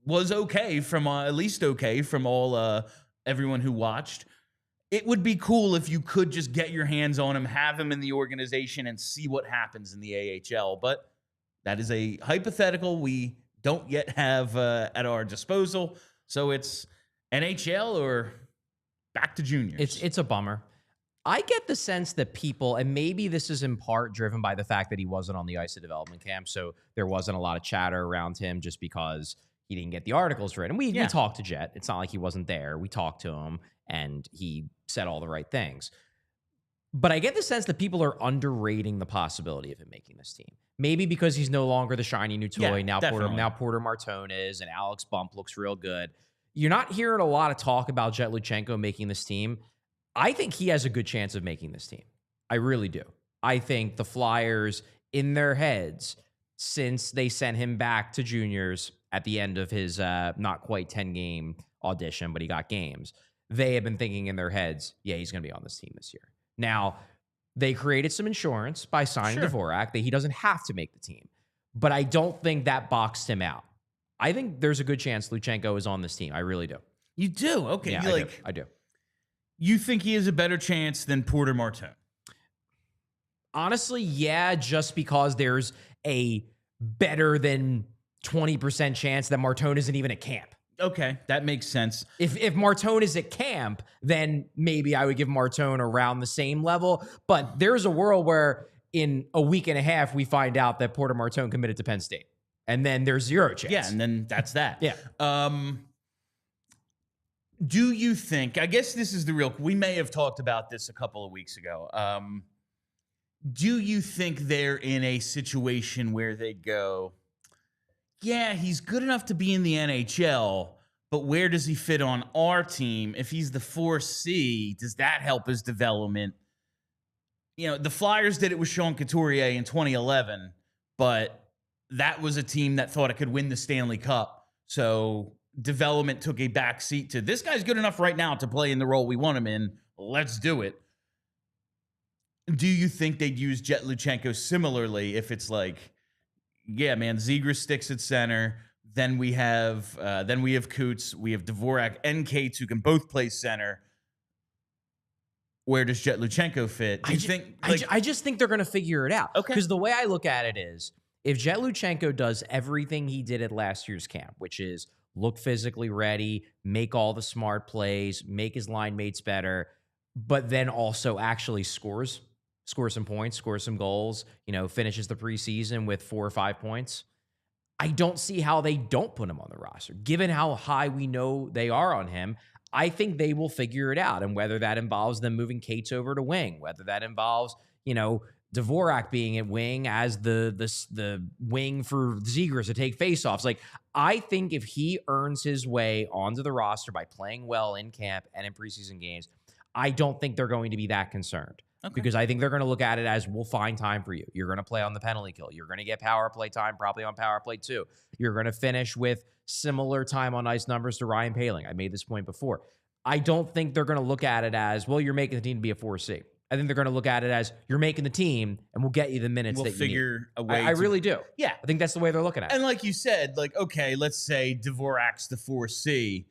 Speaker 1: was okay from, at least okay from all, everyone who watched. It would be cool if you could just get your hands on him, have him in the organization, and see what happens in the AHL. But that is a hypothetical we don't yet have at our disposal. So it's NHL or back to juniors.
Speaker 2: It's a bummer. I get the sense that people, and maybe this is in part driven by the fact that he wasn't on the ice at development camp, so there wasn't a lot of chatter around him just because he didn't get the articles written. We talked to Jett. It's not like he wasn't there. We talked to him, and he said all the right things. But I get the sense that people are underrating the possibility of him making this team. Maybe because he's no longer the shiny new toy. Now Porter Martone is, and Alex Bump looks real good. You're not hearing a lot of talk about Jett Luchanko making this team. I think he has a good chance of making this team. I really do. I think the Flyers, in their heads, since they sent him back to juniors at the end of his not quite 10-game audition, but he got games, they have been thinking in their heads, yeah, he's going to be on this team this year. Now, they created some insurance by signing Dvorak that he doesn't have to make the team. But I don't think that boxed him out. I think there's a good chance Luchanko is on this team. I really do.
Speaker 1: You do? Okay.
Speaker 2: Yeah, I do.
Speaker 1: You think he has a better chance than Porter Martone?
Speaker 2: Honestly, yeah, just because there's a better than 20% chance that Martone isn't even at camp.
Speaker 1: Okay, that makes sense.
Speaker 2: If Martone is at camp, then maybe I would give Martone around the same level. But there's a world where in a week and a half, we find out that Porter Martone committed to Penn State. And then there's 0 chance.
Speaker 1: Yeah, and then that's that.
Speaker 2: Yeah.
Speaker 1: Do you think, I guess this is the real, we may have talked about this a couple of weeks ago. Do you think they're in a situation where they go, yeah, he's good enough to be in the NHL, but where does he fit on our team? If he's the 4C, does that help his development? You know, the Flyers did it with Sean Couturier in 2011, but that was a team that thought it could win the Stanley Cup. So development took a back seat to, this guy's good enough right now to play in the role we want him in. Let's do it. Do you think they'd use Jett Luchanko similarly if it's like, yeah, man, Zegras sticks at center. Then we have Coots, we have Dvorak and Cates who can both play center. Where does Jett Luchanko fit? Do you think?
Speaker 2: I just think they're going to figure it out.
Speaker 1: Okay.
Speaker 2: Because the way I look at it is, if Jett Luchanko does everything he did at last year's camp, which is look physically ready, make all the smart plays, make his line mates better, but then also actually score some points, score some goals, finishes the preseason with 4 or 5 points, I don't see how they don't put him on the roster. Given how high we know they are on him, I think they will figure it out. And whether that involves them moving Cates over to wing, whether that involves, Dvorak being at wing as the wing for Zegras to take faceoffs. Like, I think if he earns his way onto the roster by playing well in camp and in preseason games, I don't think they're going to be that concerned. Okay. Because I think they're going to look at it as, we'll find time for you. You're going to play on the penalty kill. You're going to get power play time, probably on power play too. You're going to finish with similar time on ice numbers to Ryan Poehling. I made this point before. I don't think they're going to look at it as, well, you're making the team to be a 4C. I think they're going to look at it as, you're making the team and we'll get you the minutes that you need. We'll
Speaker 1: figure a way.
Speaker 2: I really do.
Speaker 1: Yeah.
Speaker 2: I think that's the way they're looking at it.
Speaker 1: And like you said, okay, let's say Dvorak's the 4C,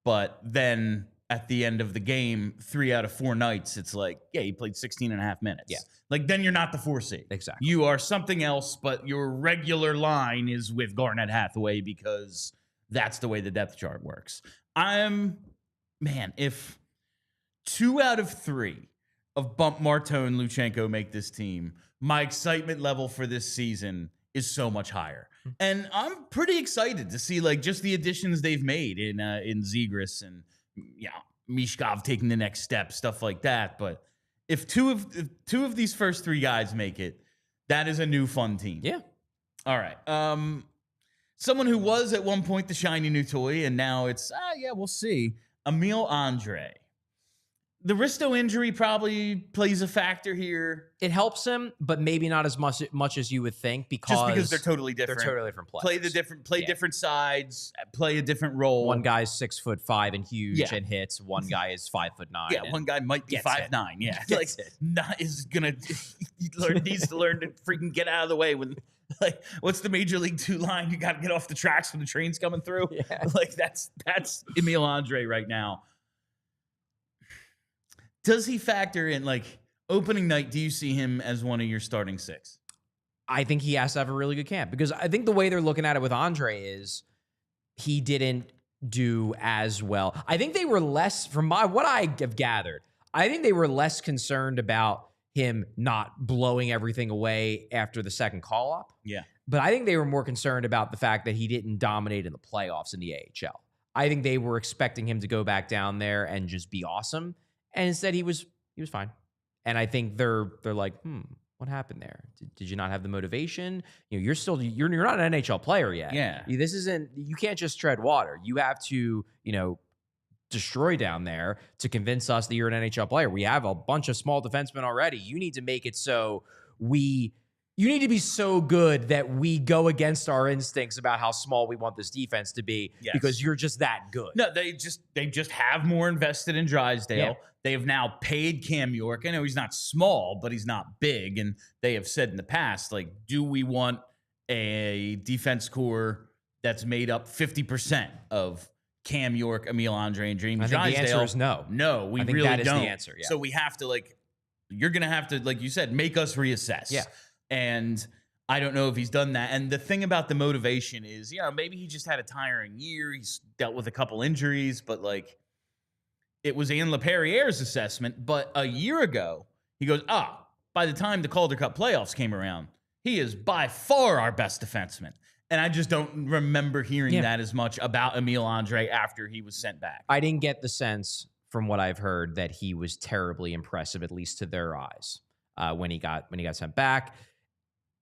Speaker 1: but then at the end of the game, 3 out of 4 nights, it's like, yeah, he played 16 and a half minutes.
Speaker 2: Yeah.
Speaker 1: Then you're not the 4C.
Speaker 2: Exactly.
Speaker 1: You are something else, but your regular line is with Garnett Hathaway because that's the way the depth chart works. If 2 out of 3 of Bump, Martone, Luchanko make this team, my excitement level for this season is so much higher. And I'm pretty excited to see just the additions they've made in Zegras and michkov taking the next step, stuff like that. But if two of these first 3 guys make it, that is a new fun team.
Speaker 2: Yeah.
Speaker 1: All right. Someone who was at one point the shiny new toy, and now it's we'll see. Emil Andrae. The wristo injury probably plays a factor here.
Speaker 2: It helps him, but maybe not as much as you would think, because
Speaker 1: they're totally different.
Speaker 2: They're totally different players.
Speaker 1: Play different sides, play a different role.
Speaker 2: One guy's 6'5" and huge and hits. One guy is 5'9".
Speaker 1: Yeah, one guy might be 5'9". Yeah, needs to learn to freaking get out of the way when. What's the Major League 2 line? You got to get off the tracks when the train's coming through.
Speaker 2: Yeah.
Speaker 1: That's Emil Andrae right now. Does he factor in, opening night, do you see him as one of your starting 6?
Speaker 2: I think he has to have a really good camp, because I think the way they're looking at it with Andrae is he didn't do as well. I think they were less, from what I have gathered, I think they were less concerned about him not blowing everything away after the second call-up.
Speaker 1: Yeah.
Speaker 2: But I think they were more concerned about the fact that he didn't dominate in the playoffs in the AHL. I think they were expecting him to go back down there and just be awesome. And instead, he was fine. And I think they're like, what happened there? Did you not have the motivation? You're not an NHL player yet.
Speaker 1: Yeah.
Speaker 2: You can't just tread water. You have to, destroy down there to convince us that you're an NHL player. We have a bunch of small defensemen already. You need to make it so we you need to be so good that we go against our instincts about how small we want this defense to be because you're just that good.
Speaker 1: No, they just have more invested in Drysdale.
Speaker 2: Yeah.
Speaker 1: They have now paid Cam York. I know he's not small, but he's not big. And they have said in the past, like, do we want a defense core that's made up 50% of Cam York, Emil Andrae, and Jamie Drysdale?
Speaker 2: The answer is no.
Speaker 1: No, we really
Speaker 2: that is
Speaker 1: don't.
Speaker 2: the answer. Yeah.
Speaker 1: So we have to, like, you're going to have to, like you said, make us reassess.
Speaker 2: Yeah.
Speaker 1: And I don't know if he's done that. And the thing about the motivation is, maybe he just had a tiring year. He's dealt with a couple injuries, but like it was Ian LaPerriere's assessment. But a year ago, he goes, by the time the Calder Cup playoffs came around, he is by far our best defenseman. And I just don't remember hearing that as much about Emil Andrae after he was sent back.
Speaker 2: I didn't get the sense from what I've heard that he was terribly impressive, at least to their eyes, when he got sent back.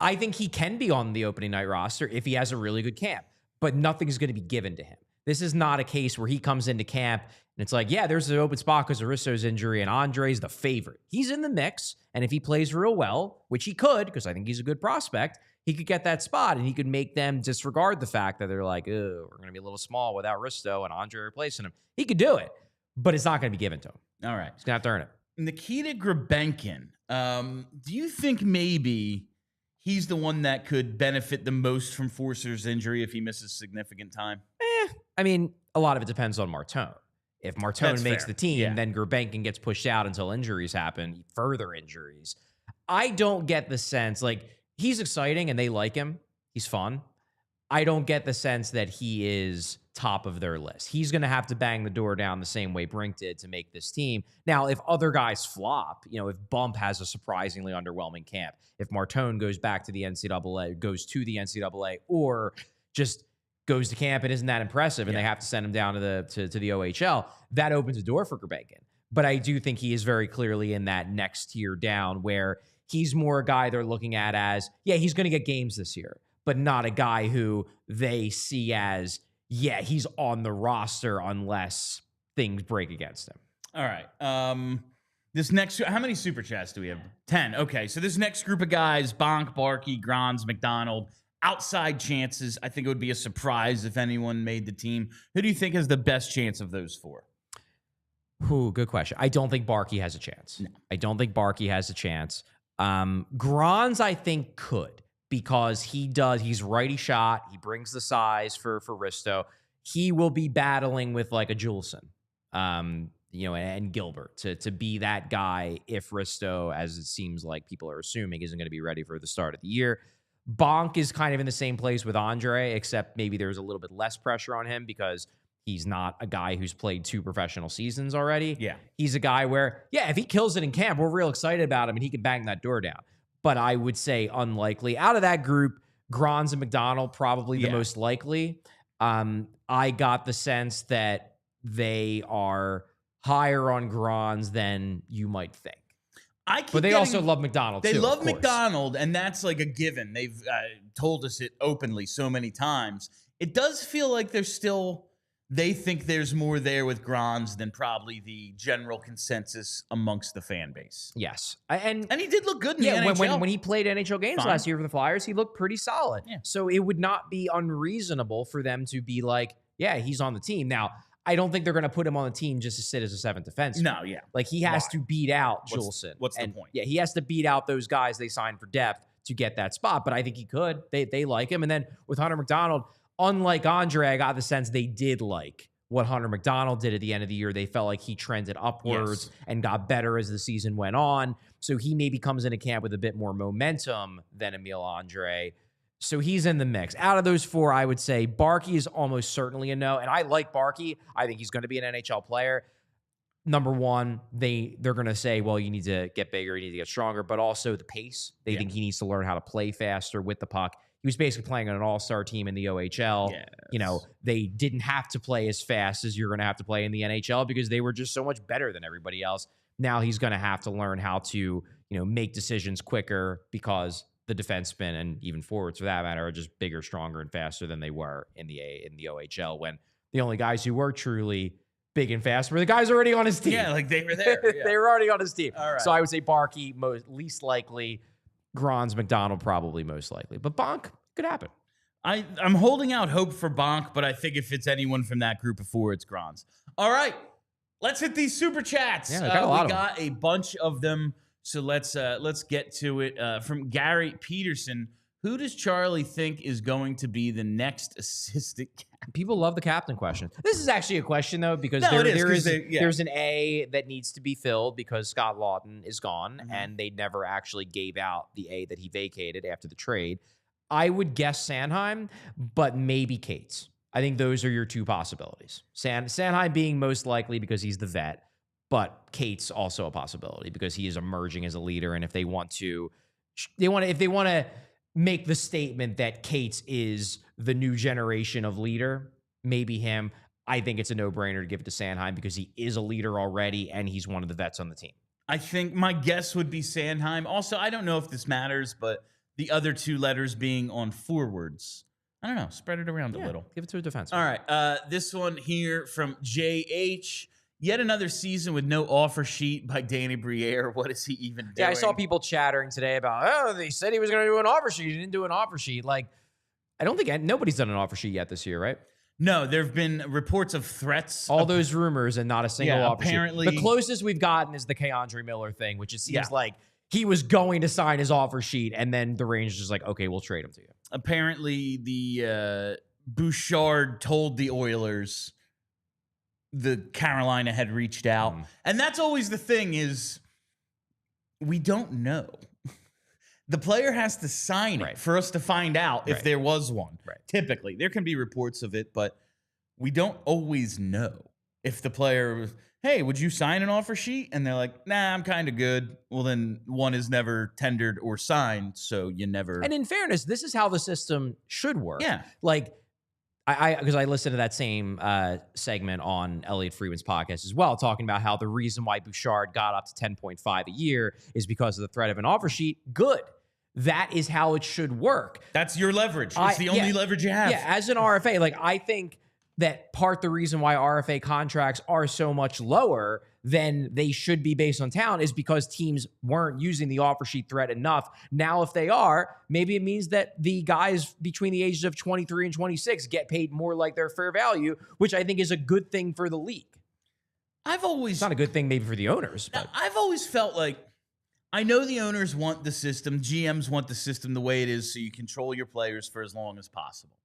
Speaker 2: I think he can be on the opening night roster if he has a really good camp, but nothing's going to be given to him. This is not a case where he comes into camp and it's like, yeah, there's an open spot because of Risto's injury and Andre's the favorite. He's in the mix, and if he plays real well, which he could, because I think he's a good prospect, he could get that spot, and he could make them disregard the fact that they're like, oh, we're going to be a little small without Risto and Andre replacing him. He could do it, but it's not going to be given to him.
Speaker 1: All right.
Speaker 2: He's going to have to earn it.
Speaker 1: Nikita Grebenkin, do you think maybe he's the one that could benefit the most from Forcer's injury if he misses significant time?
Speaker 2: I mean, a lot of it depends on Martone. If Martone makes the team, then Grebenkin gets pushed out until injuries happen, further injuries. I don't get the sense, like, he's exciting and they like him. He's fun. I don't get the sense that he is top of their list. He's going to have to bang the door down the same way Brink did to make this team. Now, if other guys flop, if Bump has a surprisingly underwhelming camp, if Martone goes back to the NCAA, or just goes to camp and isn't that impressive and they have to send him down to the OHL, that opens a door for Grebenkin. But I do think he is very clearly in that next tier down where he's more a guy they're looking at as, he's going to get games this year, but not a guy who they see as, he's on the roster unless things break against him.
Speaker 1: All right. This next, how many super chats do we have? 10. Okay. So this next group of guys, Bonk, Barkey, Grans, McDonald, outside chances. I think it would be a surprise if anyone made the team. Who do you think has the best chance of those four?
Speaker 2: Good question. I don't think Barkey has a chance.
Speaker 1: No.
Speaker 2: I don't think Barkey has a chance. Grans, I think, could, because he's righty shot. He brings the size for Risto. He will be battling with like a Juleson, and Gilbert to be that guy if Risto, as it seems like people are assuming, isn't going to be ready for the start of the year. Bonk is kind of in the same place with Andre, except maybe there's a little bit less pressure on him because he's not a guy who's played 2 professional seasons already.
Speaker 1: Yeah.
Speaker 2: He's a guy where, if he kills it in camp, we're real excited about him and he can bang that door down. But I would say unlikely. Out of that group, Grans and McDonald probably the most likely. I got the sense that they are higher on Grans than you might think. But they also love McDonald, too.
Speaker 1: They love McDonald, and that's like a given. They've told us it openly so many times. It does feel like they think there's more there with Grans than probably the general consensus amongst the fan base.
Speaker 2: Yes.
Speaker 1: And he did look good in the NHL.
Speaker 2: When he played NHL games last year for the Flyers, he looked pretty solid.
Speaker 1: Yeah.
Speaker 2: So it would not be unreasonable for them to be like, he's on the team. Now, I don't think they're going to put him on the team just to sit as a 7th defenseman.
Speaker 1: No, yeah.
Speaker 2: Like, he has to beat out Juleson.
Speaker 1: What's the point?
Speaker 2: Yeah, he has to beat out those guys they signed for depth to get that spot, but I think he could. They like him. And then with Hunter McDonald, unlike Andre, I got the sense they did like what Hunter McDonald did at the end of the year. They felt like he trended upwards and got better as the season went on. So he maybe comes into camp with a bit more momentum than Emil Andrae. So he's in the mix. Out of those 4, I would say Barkey is almost certainly a no. And I like Barkey. I think he's going to be an NHL player. Number one, they're going to say, well, you need to get bigger, you need to get stronger, but also the pace. They think he needs to learn how to play faster with the puck. He was basically playing on an all-star team in the OHL. Yes. They didn't have to play as fast as you're going to have to play in the NHL because they were just so much better than everybody else. Now he's going to have to learn how to, make decisions quicker because the defensemen and even forwards for that matter are just bigger, stronger, and faster than they were in the OHL when the only guys who were truly big and fast were the guys already on his team.
Speaker 1: Yeah, like they were there. Yeah.
Speaker 2: They were already on his team.
Speaker 1: All right.
Speaker 2: So I would say Barkey, least likely. Grans, McDonald probably most likely. But Bonk could happen.
Speaker 1: I'm holding out hope for Bonk, but I think if it's anyone from that group of four, it's Grans. All right, let's hit these super chats.
Speaker 2: Yeah, we
Speaker 1: got a bunch of them, so let's get to it. From Gary Peterson, who does Charlie think is going to be the next assistant captain?
Speaker 2: People love the captain question. This is actually a question though, because there's an A that needs to be filled because Scott Lawton is gone, and they never actually gave out the A that he vacated after the trade. I would guess Sanheim, but maybe Cates. I think those are your two possibilities. Sanheim being most likely because he's the vet, but Cates also a possibility because he is emerging as a leader. And if they want to make the statement that Cates is the new generation of leader, maybe him. I think it's a no-brainer to give it to Sanheim because he is a leader already and he's one of the vets on the team.
Speaker 1: I think my guess would be Sanheim. Also, I don't know if this matters, but the other two letters being on forwards. I don't know. Spread it around a little.
Speaker 2: Give it to a defenseman.
Speaker 1: All right. This one here from JH. Yet another season with no offer sheet by Danny Briere. What is he even doing?
Speaker 2: Yeah, I saw people chattering today about, they said he was going to do an offer sheet. He didn't do an offer sheet. Like, I don't think nobody's done an offer sheet yet this year, right?
Speaker 1: No, there have been reports of threats.
Speaker 2: All those rumors and not a single offer
Speaker 1: apparently,
Speaker 2: sheet. The closest we've gotten is the Keandre Miller thing, which it seems like he was going to sign his offer sheet, and then the Rangers just like, okay, we'll trade him to you.
Speaker 1: Apparently, the Bouchard told the Oilers the Carolina had reached out. And that's always the thing is we don't know. The player has to sign it for us to find out if there was one. Typically, there can be reports of it, but we don't always know if the player was, hey, would you sign an offer sheet? And they're like, nah, I'm kind of good. Well, then one is never tendered or signed, so you never.
Speaker 2: And in fairness, this is how the system should work.
Speaker 1: Yeah.
Speaker 2: Like, because I listened to that same segment on Elliot Friedman's podcast as well, talking about how the reason why Bouchard got up to 10.5 a year is because of the threat of an offer sheet. Good. That is how it should work.
Speaker 1: That's your leverage. It's the only leverage you have.
Speaker 2: Yeah, as an RFA, like I think that the reason why RFA contracts are so much lower than they should be based on talent is because teams weren't using the offer sheet threat enough. Now, if they are, maybe it means that the guys between the ages of 23 and 26 get paid more like their fair value, which I think is a good thing for the league. It's not a good thing maybe for the owners. But
Speaker 1: I've always felt like, I know the owners want the system, GMs want the system the way it is so you control your players for as long as possible.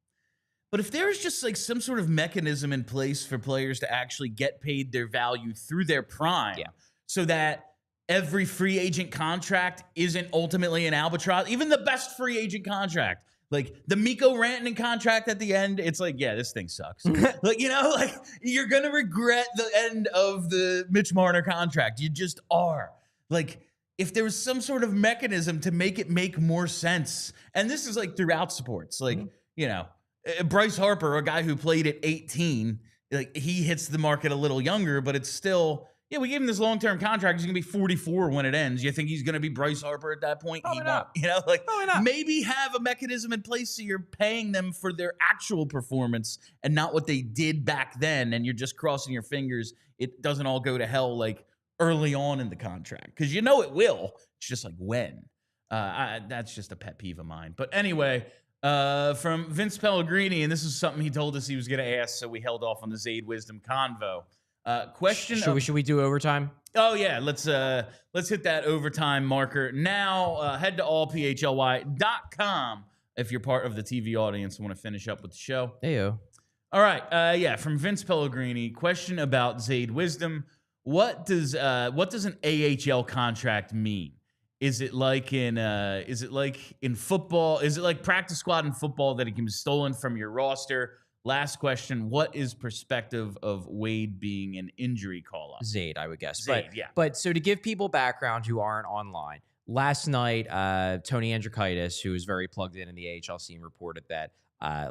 Speaker 1: But if there is just like some sort of mechanism in place for players to actually get paid their value through their prime so that every free agent contract isn't ultimately an albatross, even the best free agent contract, like the Mikko Rantanen contract at the end, it's like, yeah, this thing sucks. Like, you know, like you're going to regret the end of the Mitch Marner contract. You just are. Like, if there was some sort of mechanism to make it make more sense, and this is like throughout sports, like, you know, Bryce Harper, a guy who played at 18, like he hits the market a little younger, but it's still, we gave him this long-term contract. He's going to be 44 when it ends. You think he's going to be Bryce Harper at that point?
Speaker 2: Probably not.
Speaker 1: You know, like maybe have a mechanism in place so you're paying them for their actual performance and not what they did back then. And you're just crossing your fingers. It doesn't all go to hell like early on in the contract, because you know it will. It's just like when. That's just a pet peeve of mine. But anyway, from Vince Pellegrini, and this is something he told us he was going to ask, so we held off on the Zayd Wisdom convo. Question:
Speaker 2: Should we do overtime?
Speaker 1: Oh yeah, let's hit that overtime marker now. Head to allphly.com if you're part of the TV audience and want to finish up with the show.
Speaker 2: Heyo.
Speaker 1: All right, from Vince Pellegrini, question about Zayd Wisdom. What does an AHL contract mean? Is it like in football? Is it like practice squad in football that it can be stolen from your roster? Last question: what is perspective of Wade being an injury call-up?
Speaker 2: Zayd, I would guess.
Speaker 1: Zayd,
Speaker 2: But so to give people background who aren't online, last night Tony Andrikaitis, who is very plugged in the AHL scene, reported that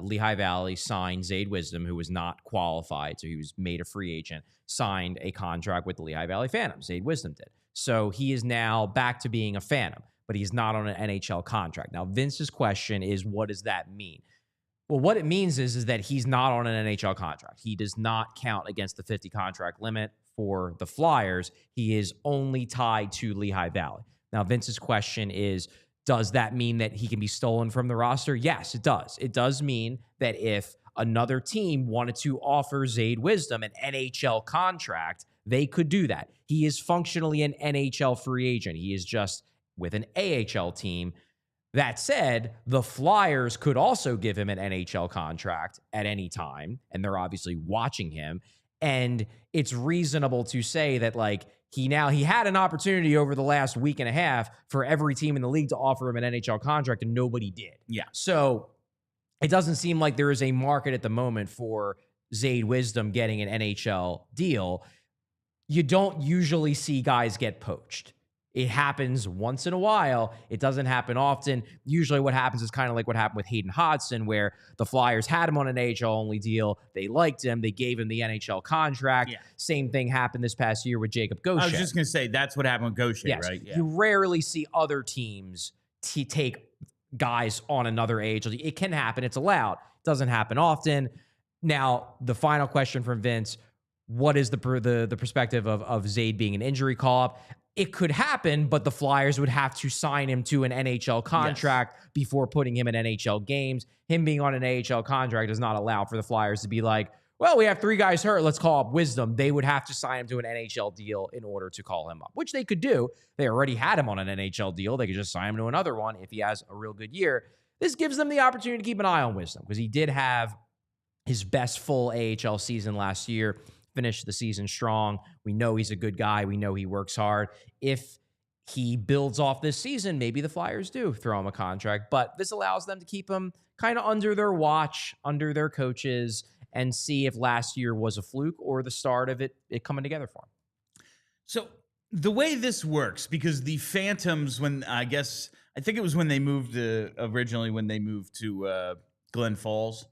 Speaker 2: Lehigh Valley signed Zayd Wisdom, who was not qualified, so he was made a free agent, signed a contract with the Lehigh Valley Phantom. Zayd Wisdom did. So he is now back to being a Phantom, but he's not on an NHL contract. Now, Vince's question is, what does that mean? Well, what it means is that he's not on an NHL contract. He does not count against the 50 contract limit for the Flyers. He is only tied to Lehigh Valley. Now, Vince's question is, Does that mean that he can be stolen from the roster? Yes, it does. It does mean that if another team wanted to offer Zayde Wisdom an NHL contract, they could do that. He is functionally an NHL free agent. He is just with an AHL team. That said, the Flyers could also give him an NHL contract at any time, and they're obviously watching him. And it's reasonable to say that, like, he had an opportunity over the last week and a half for every team in the league to offer him an NHL contract, and nobody did.
Speaker 1: Yeah.
Speaker 2: So it doesn't seem like there is a market at the moment for Zayde Wisdom getting an NHL deal. You don't usually see guys get poached. It happens once in a while. It doesn't happen often. Usually what happens is kind of like what happened with Hayden Hodgson, where the Flyers had him on an AHL-only deal. They liked him. They gave him the NHL contract. Yeah. Same thing happened this past year with Jacob Gaucher.
Speaker 1: I was just going to say, that's what happened with Gaucher,
Speaker 2: yes.
Speaker 1: right? Yeah.
Speaker 2: You rarely see other teams take guys on another AHL. It can happen. It's allowed. It doesn't happen often. Now, the final question from Vince, what is the perspective of Zayde being an injury call-up? It could happen, but the Flyers would have to sign him to an NHL contract before putting him in NHL games. Him being on an AHL contract does not allow for the Flyers to be like, well, we have 3 guys hurt, let's call up Wisdom. They would have to sign him to an NHL deal in order to call him up, which they could do. They already had him on an NHL deal. They could just sign him to another one if he has a real good year. This gives them the opportunity to keep an eye on Wisdom because he did have his best full AHL season last year. Finish the season strong. We know he's a good guy. We know he works hard. If he builds off this season, maybe the Flyers do throw him a contract, but this allows them to keep him kind of under their watch, under their coaches, and see if last year was a fluke or the start of it coming together for him.
Speaker 1: So the way this works, because the Phantoms, I think it was when they moved originally when they moved to Glen Falls,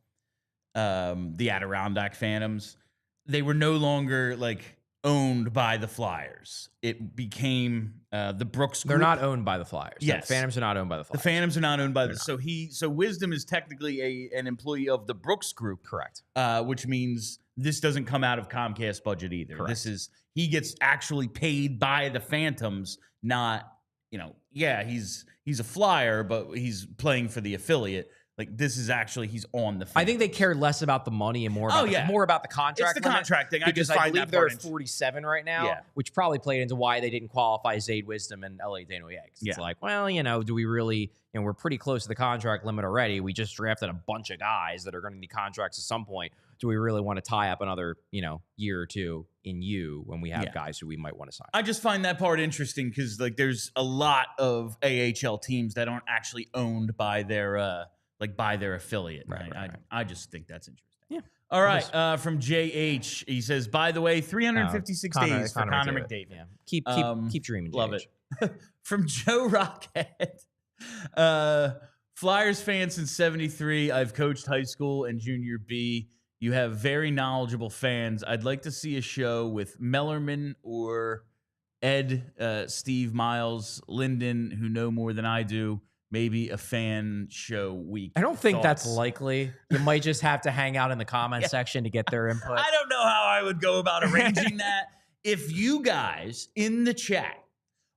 Speaker 1: the Adirondack Phantoms, they were no longer like owned by the Flyers. It became the Brooks Group.
Speaker 2: They're not owned by the Flyers.
Speaker 1: Yes.
Speaker 2: The Phantoms are not owned by the Flyers.
Speaker 1: The Phantoms are not owned by so Wisdom is technically an employee of the Brooks Group.
Speaker 2: Correct.
Speaker 1: Which means this doesn't come out of Comcast budget either.
Speaker 2: Correct.
Speaker 1: He gets actually paid by the Phantoms, not, he's a Flyer, but he's playing for the affiliate. Like, this is actually, he's on the Phantoms.
Speaker 2: I think they care less about the money and more about the contract.
Speaker 1: It's the contract thing.
Speaker 2: Because I believe they're at 47 right now, which probably played into why they didn't qualify Zayde Wisdom and LA Desnoyers. It's like, well, do we really, we're pretty close to the contract limit already. We just drafted a bunch of guys that are going to need contracts at some point. Do we really want to tie up another, year or two in when we have guys who we might want to sign?
Speaker 1: I just find that part interesting because, like, there's a lot of AHL teams that aren't actually owned by their affiliate. Right. I just think that's interesting.
Speaker 2: Yeah.
Speaker 1: All right. From JH, he says, by the way, 356 days for Connor McDavid.
Speaker 2: Yeah. Keep dreaming.
Speaker 1: Love
Speaker 2: JH.
Speaker 1: it. From Joe Rockhead, Flyers fan since 73. I've coached high school and junior B. You have very knowledgeable fans. I'd like to see a show with Mellerman or Ed, Steve, Miles, Linden, who know more than I do. Maybe a fan show week.
Speaker 2: I don't think that's likely. You might just have to hang out in the comment section to get their input.
Speaker 1: I don't know how I would go about arranging that. If you guys in the chat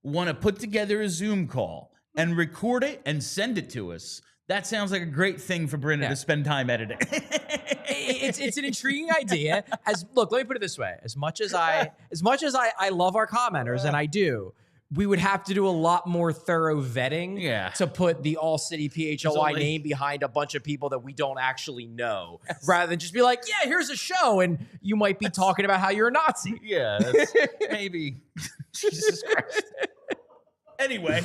Speaker 1: want to put together a Zoom call and record it and send it to us, that sounds like a great thing for Brendan to spend time editing.
Speaker 2: It's an intriguing idea. Let me put it this way: as much as I love our commenters, and I do, we would have to do a lot more thorough vetting to put the All City PHLY name behind a bunch of people that we don't actually know, rather than just be like, yeah, here's a show, and you might be talking about how you're a Nazi.
Speaker 1: Yeah, that's maybe. Jesus Christ. Anyway,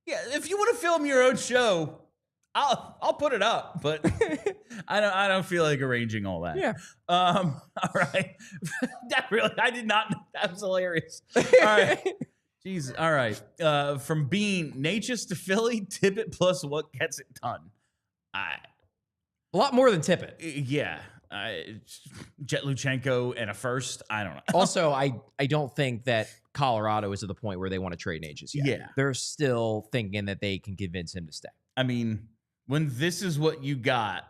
Speaker 1: if you want to film your own show, I'll put it up, but I don't feel like arranging all that.
Speaker 2: Yeah.
Speaker 1: All right. I did not. That was hilarious. All right. Jesus. All right. From Bean, Natchez to Philly, Tippett plus what gets it done.
Speaker 2: A lot more than Tippett.
Speaker 1: Yeah. Jett Luchanko and a first. I don't know.
Speaker 2: Also, I don't think that Colorado is at the point where they want to trade Natchez yet.
Speaker 1: Yeah.
Speaker 2: They're still thinking that they can convince him to stay.
Speaker 1: I mean, when this is what you got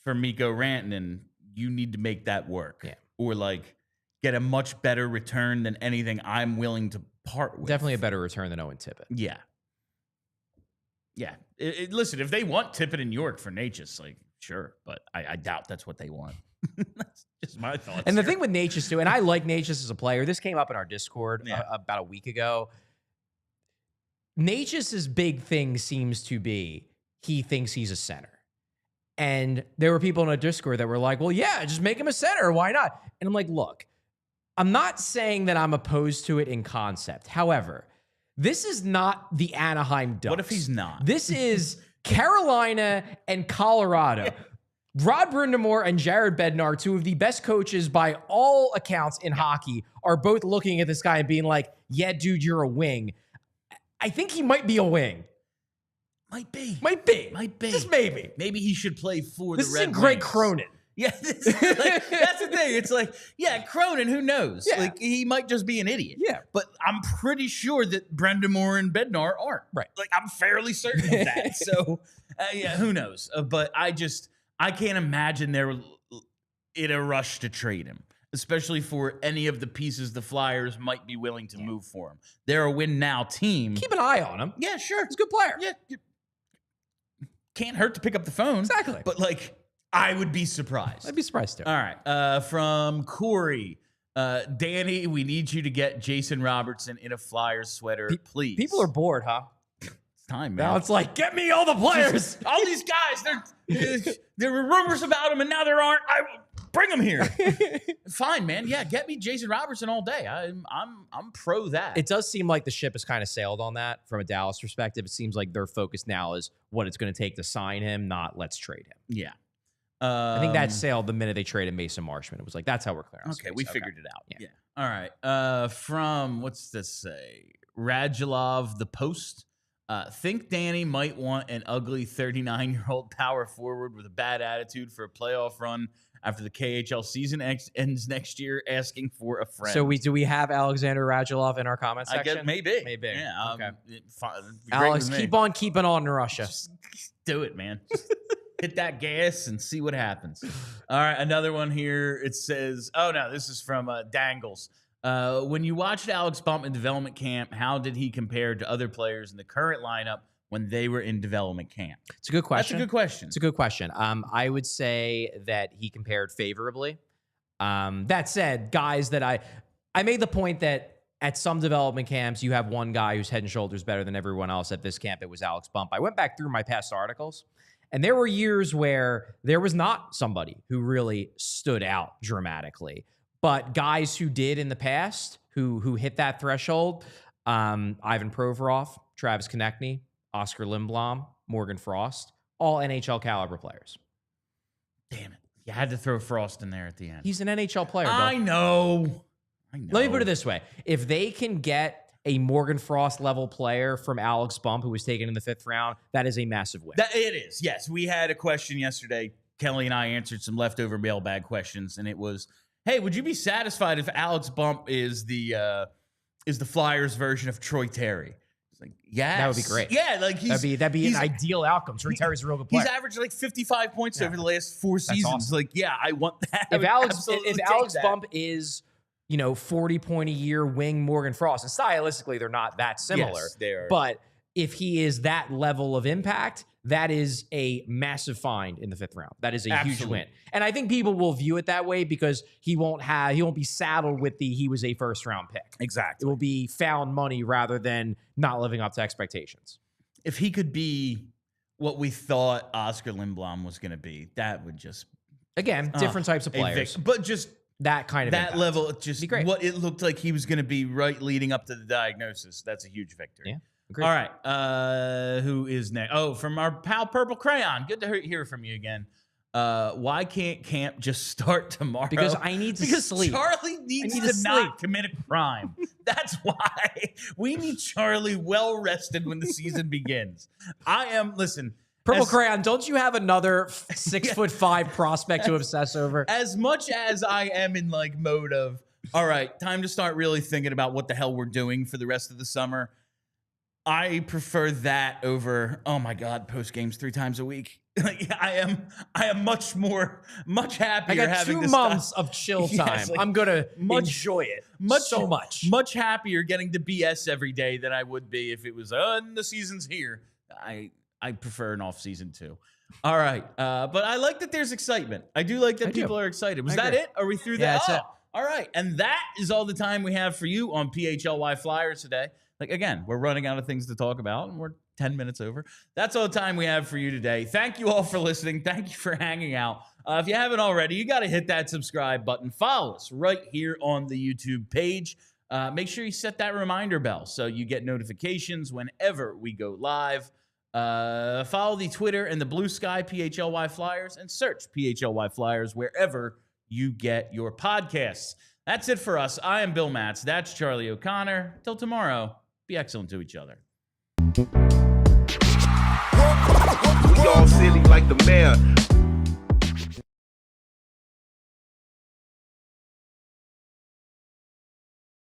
Speaker 1: for Mikko Rantanen, you need to make that work.
Speaker 2: Yeah.
Speaker 1: Or like get a much better return than anything I'm willing to part with.
Speaker 2: Definitely a better return than Owen Tippett.
Speaker 1: Yeah. Yeah. Listen, if they want Tippett in York for Natchez, like, sure, but I doubt that's what they want. That's just my thoughts.
Speaker 2: And the thing with Natchez too, and I like Natchez as a player. This came up in our Discord about a week ago. Natchez's big thing seems to be he thinks he's a center. And there were people in a Discord that were like, well, yeah, just make him a center. Why not? And I'm like, look, I'm not saying that I'm opposed to it in concept. However, this is not the Anaheim Ducks.
Speaker 1: What if he's not?
Speaker 2: This is Carolina and Colorado. Rod Brindamore and Jared Bednar, two of the best coaches by all accounts in hockey, are both looking at this guy and being like, yeah, dude, you're a wing. I think he might be a wing.
Speaker 1: Might be.
Speaker 2: Just maybe.
Speaker 1: Maybe he should play for
Speaker 2: this
Speaker 1: the Red
Speaker 2: isn't Greg
Speaker 1: Wings.
Speaker 2: Cronin.
Speaker 1: Yeah, that's the thing. It's like, yeah, Cronin, who knows?
Speaker 2: Yeah.
Speaker 1: Like, he might just be an idiot.
Speaker 2: Yeah.
Speaker 1: But I'm pretty sure that Brindamore and Bednar aren't.
Speaker 2: Right.
Speaker 1: Like, I'm fairly certain of that. So, yeah, who knows? But I can't imagine they're in a rush to trade him, especially for any of the pieces the Flyers might be willing to move for him. They're a win-now team.
Speaker 2: Keep an eye on him.
Speaker 1: Yeah, sure.
Speaker 2: He's a good player.
Speaker 1: Yeah. Can't hurt to pick up the phone.
Speaker 2: Exactly.
Speaker 1: But, like, I would be surprised.
Speaker 2: I'd be surprised too.
Speaker 1: All right. From Corey. Danny, we need you to get Jason Robertson in a Flyers sweater, please.
Speaker 2: People are bored, huh?
Speaker 1: It's time, man.
Speaker 2: Now it's like, get me all the players.
Speaker 1: All these guys, there were rumors about them, and now there aren't. Bring them here. Fine, man. Yeah, get me Jason Robertson all day. I'm pro that.
Speaker 2: It does seem like the ship has kind of sailed on that from a Dallas perspective. It seems like their focus now is what it's going to take to sign him, not let's trade him.
Speaker 1: Yeah.
Speaker 2: I think that sailed the minute they traded Mason Marshman. It was like, that's how we're clearing
Speaker 1: Okay, we figured it out.
Speaker 2: Yeah.
Speaker 1: All right. From, what's this say? Radulov, the Post. Think Danny might want an ugly 39-year-old power forward with a bad attitude for a playoff run after the KHL season ends next year, asking for a friend.
Speaker 2: So do we have Alexander Radulov in our comment section?
Speaker 1: I guess maybe.
Speaker 2: Yeah.
Speaker 1: Okay.
Speaker 2: Alex, keep on keeping on in Russia.
Speaker 1: Just do it, man. Just hit that gas and see what happens. All right, another one here. It says, oh, no, this is from Dangles. When you watched Alex Bump in development camp, how did he compare to other players in the current lineup when they were in development camp?
Speaker 2: It's a good question.
Speaker 1: That's a good question.
Speaker 2: It's a good question. I would say that he compared favorably. That said, guys that I made the point that at some development camps, you have one guy who's head and shoulders better than everyone else. At this camp, it was Alex Bump. I went back through my past articles, and there were years where there was not somebody who really stood out dramatically. But guys who did in the past, who hit that threshold, Ivan Provorov, Travis Konechny, Oscar Lindblom, Morgan Frost, all NHL caliber players.
Speaker 1: Damn it. You had to throw Frost in there at the end.
Speaker 2: He's an NHL player, Bill.
Speaker 1: I know.
Speaker 2: Let me put it this way. If they can get a Morgan Frost level player from Alex Bump, who was taken in the 5th round, that is a massive win.
Speaker 1: It is, yes. We had a question yesterday. Kelly and I answered some leftover mailbag questions, and it was, hey, would you be satisfied if Alex Bump is the Flyers version of Troy Terry? It's like, yes.
Speaker 2: That would be great.
Speaker 1: Yeah, like
Speaker 2: that'd be an ideal outcome. Troy Terry's a real good player.
Speaker 1: He's averaged like 55 points over the last 4 seasons.
Speaker 2: Awesome.
Speaker 1: Like, yeah, I want that.
Speaker 2: If Alex Bump is 40 point a year wing Morgan Frost, and stylistically they're not that similar.
Speaker 1: Yes, they are.
Speaker 2: But if he is that level of impact, that is a massive find in the 5th round. That is a huge win. And I think people will view it that way because he won't be saddled with he was a 1st round pick.
Speaker 1: Exactly.
Speaker 2: It will be found money rather than not living up to expectations.
Speaker 1: If he could be what we thought Oscar Lindblom was going to be, that would just
Speaker 2: different types of players.
Speaker 1: But just
Speaker 2: that kind of
Speaker 1: that
Speaker 2: impact.
Speaker 1: level, just
Speaker 2: be great.
Speaker 1: What it looked like he was going to be right leading up to the diagnosis. That's a huge victory.
Speaker 2: Yeah. Agreed.
Speaker 1: All right. Who is next? Oh, from our pal Purple Crayon. Good to hear from you again. Why can't camp just start tomorrow?
Speaker 2: Because I need to sleep.
Speaker 1: Charlie needs to not commit a crime. That's why. We need Charlie well rested when the season begins. Listen.
Speaker 2: Purple Crayon, don't you have another 6'5" prospect to obsess over?
Speaker 1: As much as I am in mode of, all right, time to start really thinking about what the hell we're doing for the rest of the summer. I prefer that over, oh my God, post games 3 times a week. I am much happier.
Speaker 2: I got
Speaker 1: having
Speaker 2: 2 months of chill time.
Speaker 1: Yes, like,
Speaker 2: I'm gonna enjoy it so much
Speaker 1: happier getting to BS every day than I would be if it was and the season's here. I prefer an off season too. All right, but I like that there's excitement. I do like that people are excited. Was that it? Are we through that?
Speaker 2: Yeah, that's it.
Speaker 1: All right, and that is all the time we have for you on PHLY Flyers today. Like, again, we're running out of things to talk about, and we're 10 minutes over. That's all the time we have for you today. Thank you all for listening. Thank you for hanging out. If you haven't already, you got to hit that subscribe button. Follow us right here on the YouTube page. Make sure you set that reminder bell so you get notifications whenever we go live. Follow the Twitter and the Blue Sky PHLY Flyers, and search PHLY Flyers wherever you get your podcasts. That's it for us. I am Bill Matz. That's Charlie O'Connor. Till tomorrow, be excellent to each other.
Speaker 3: We all silly like the mayor.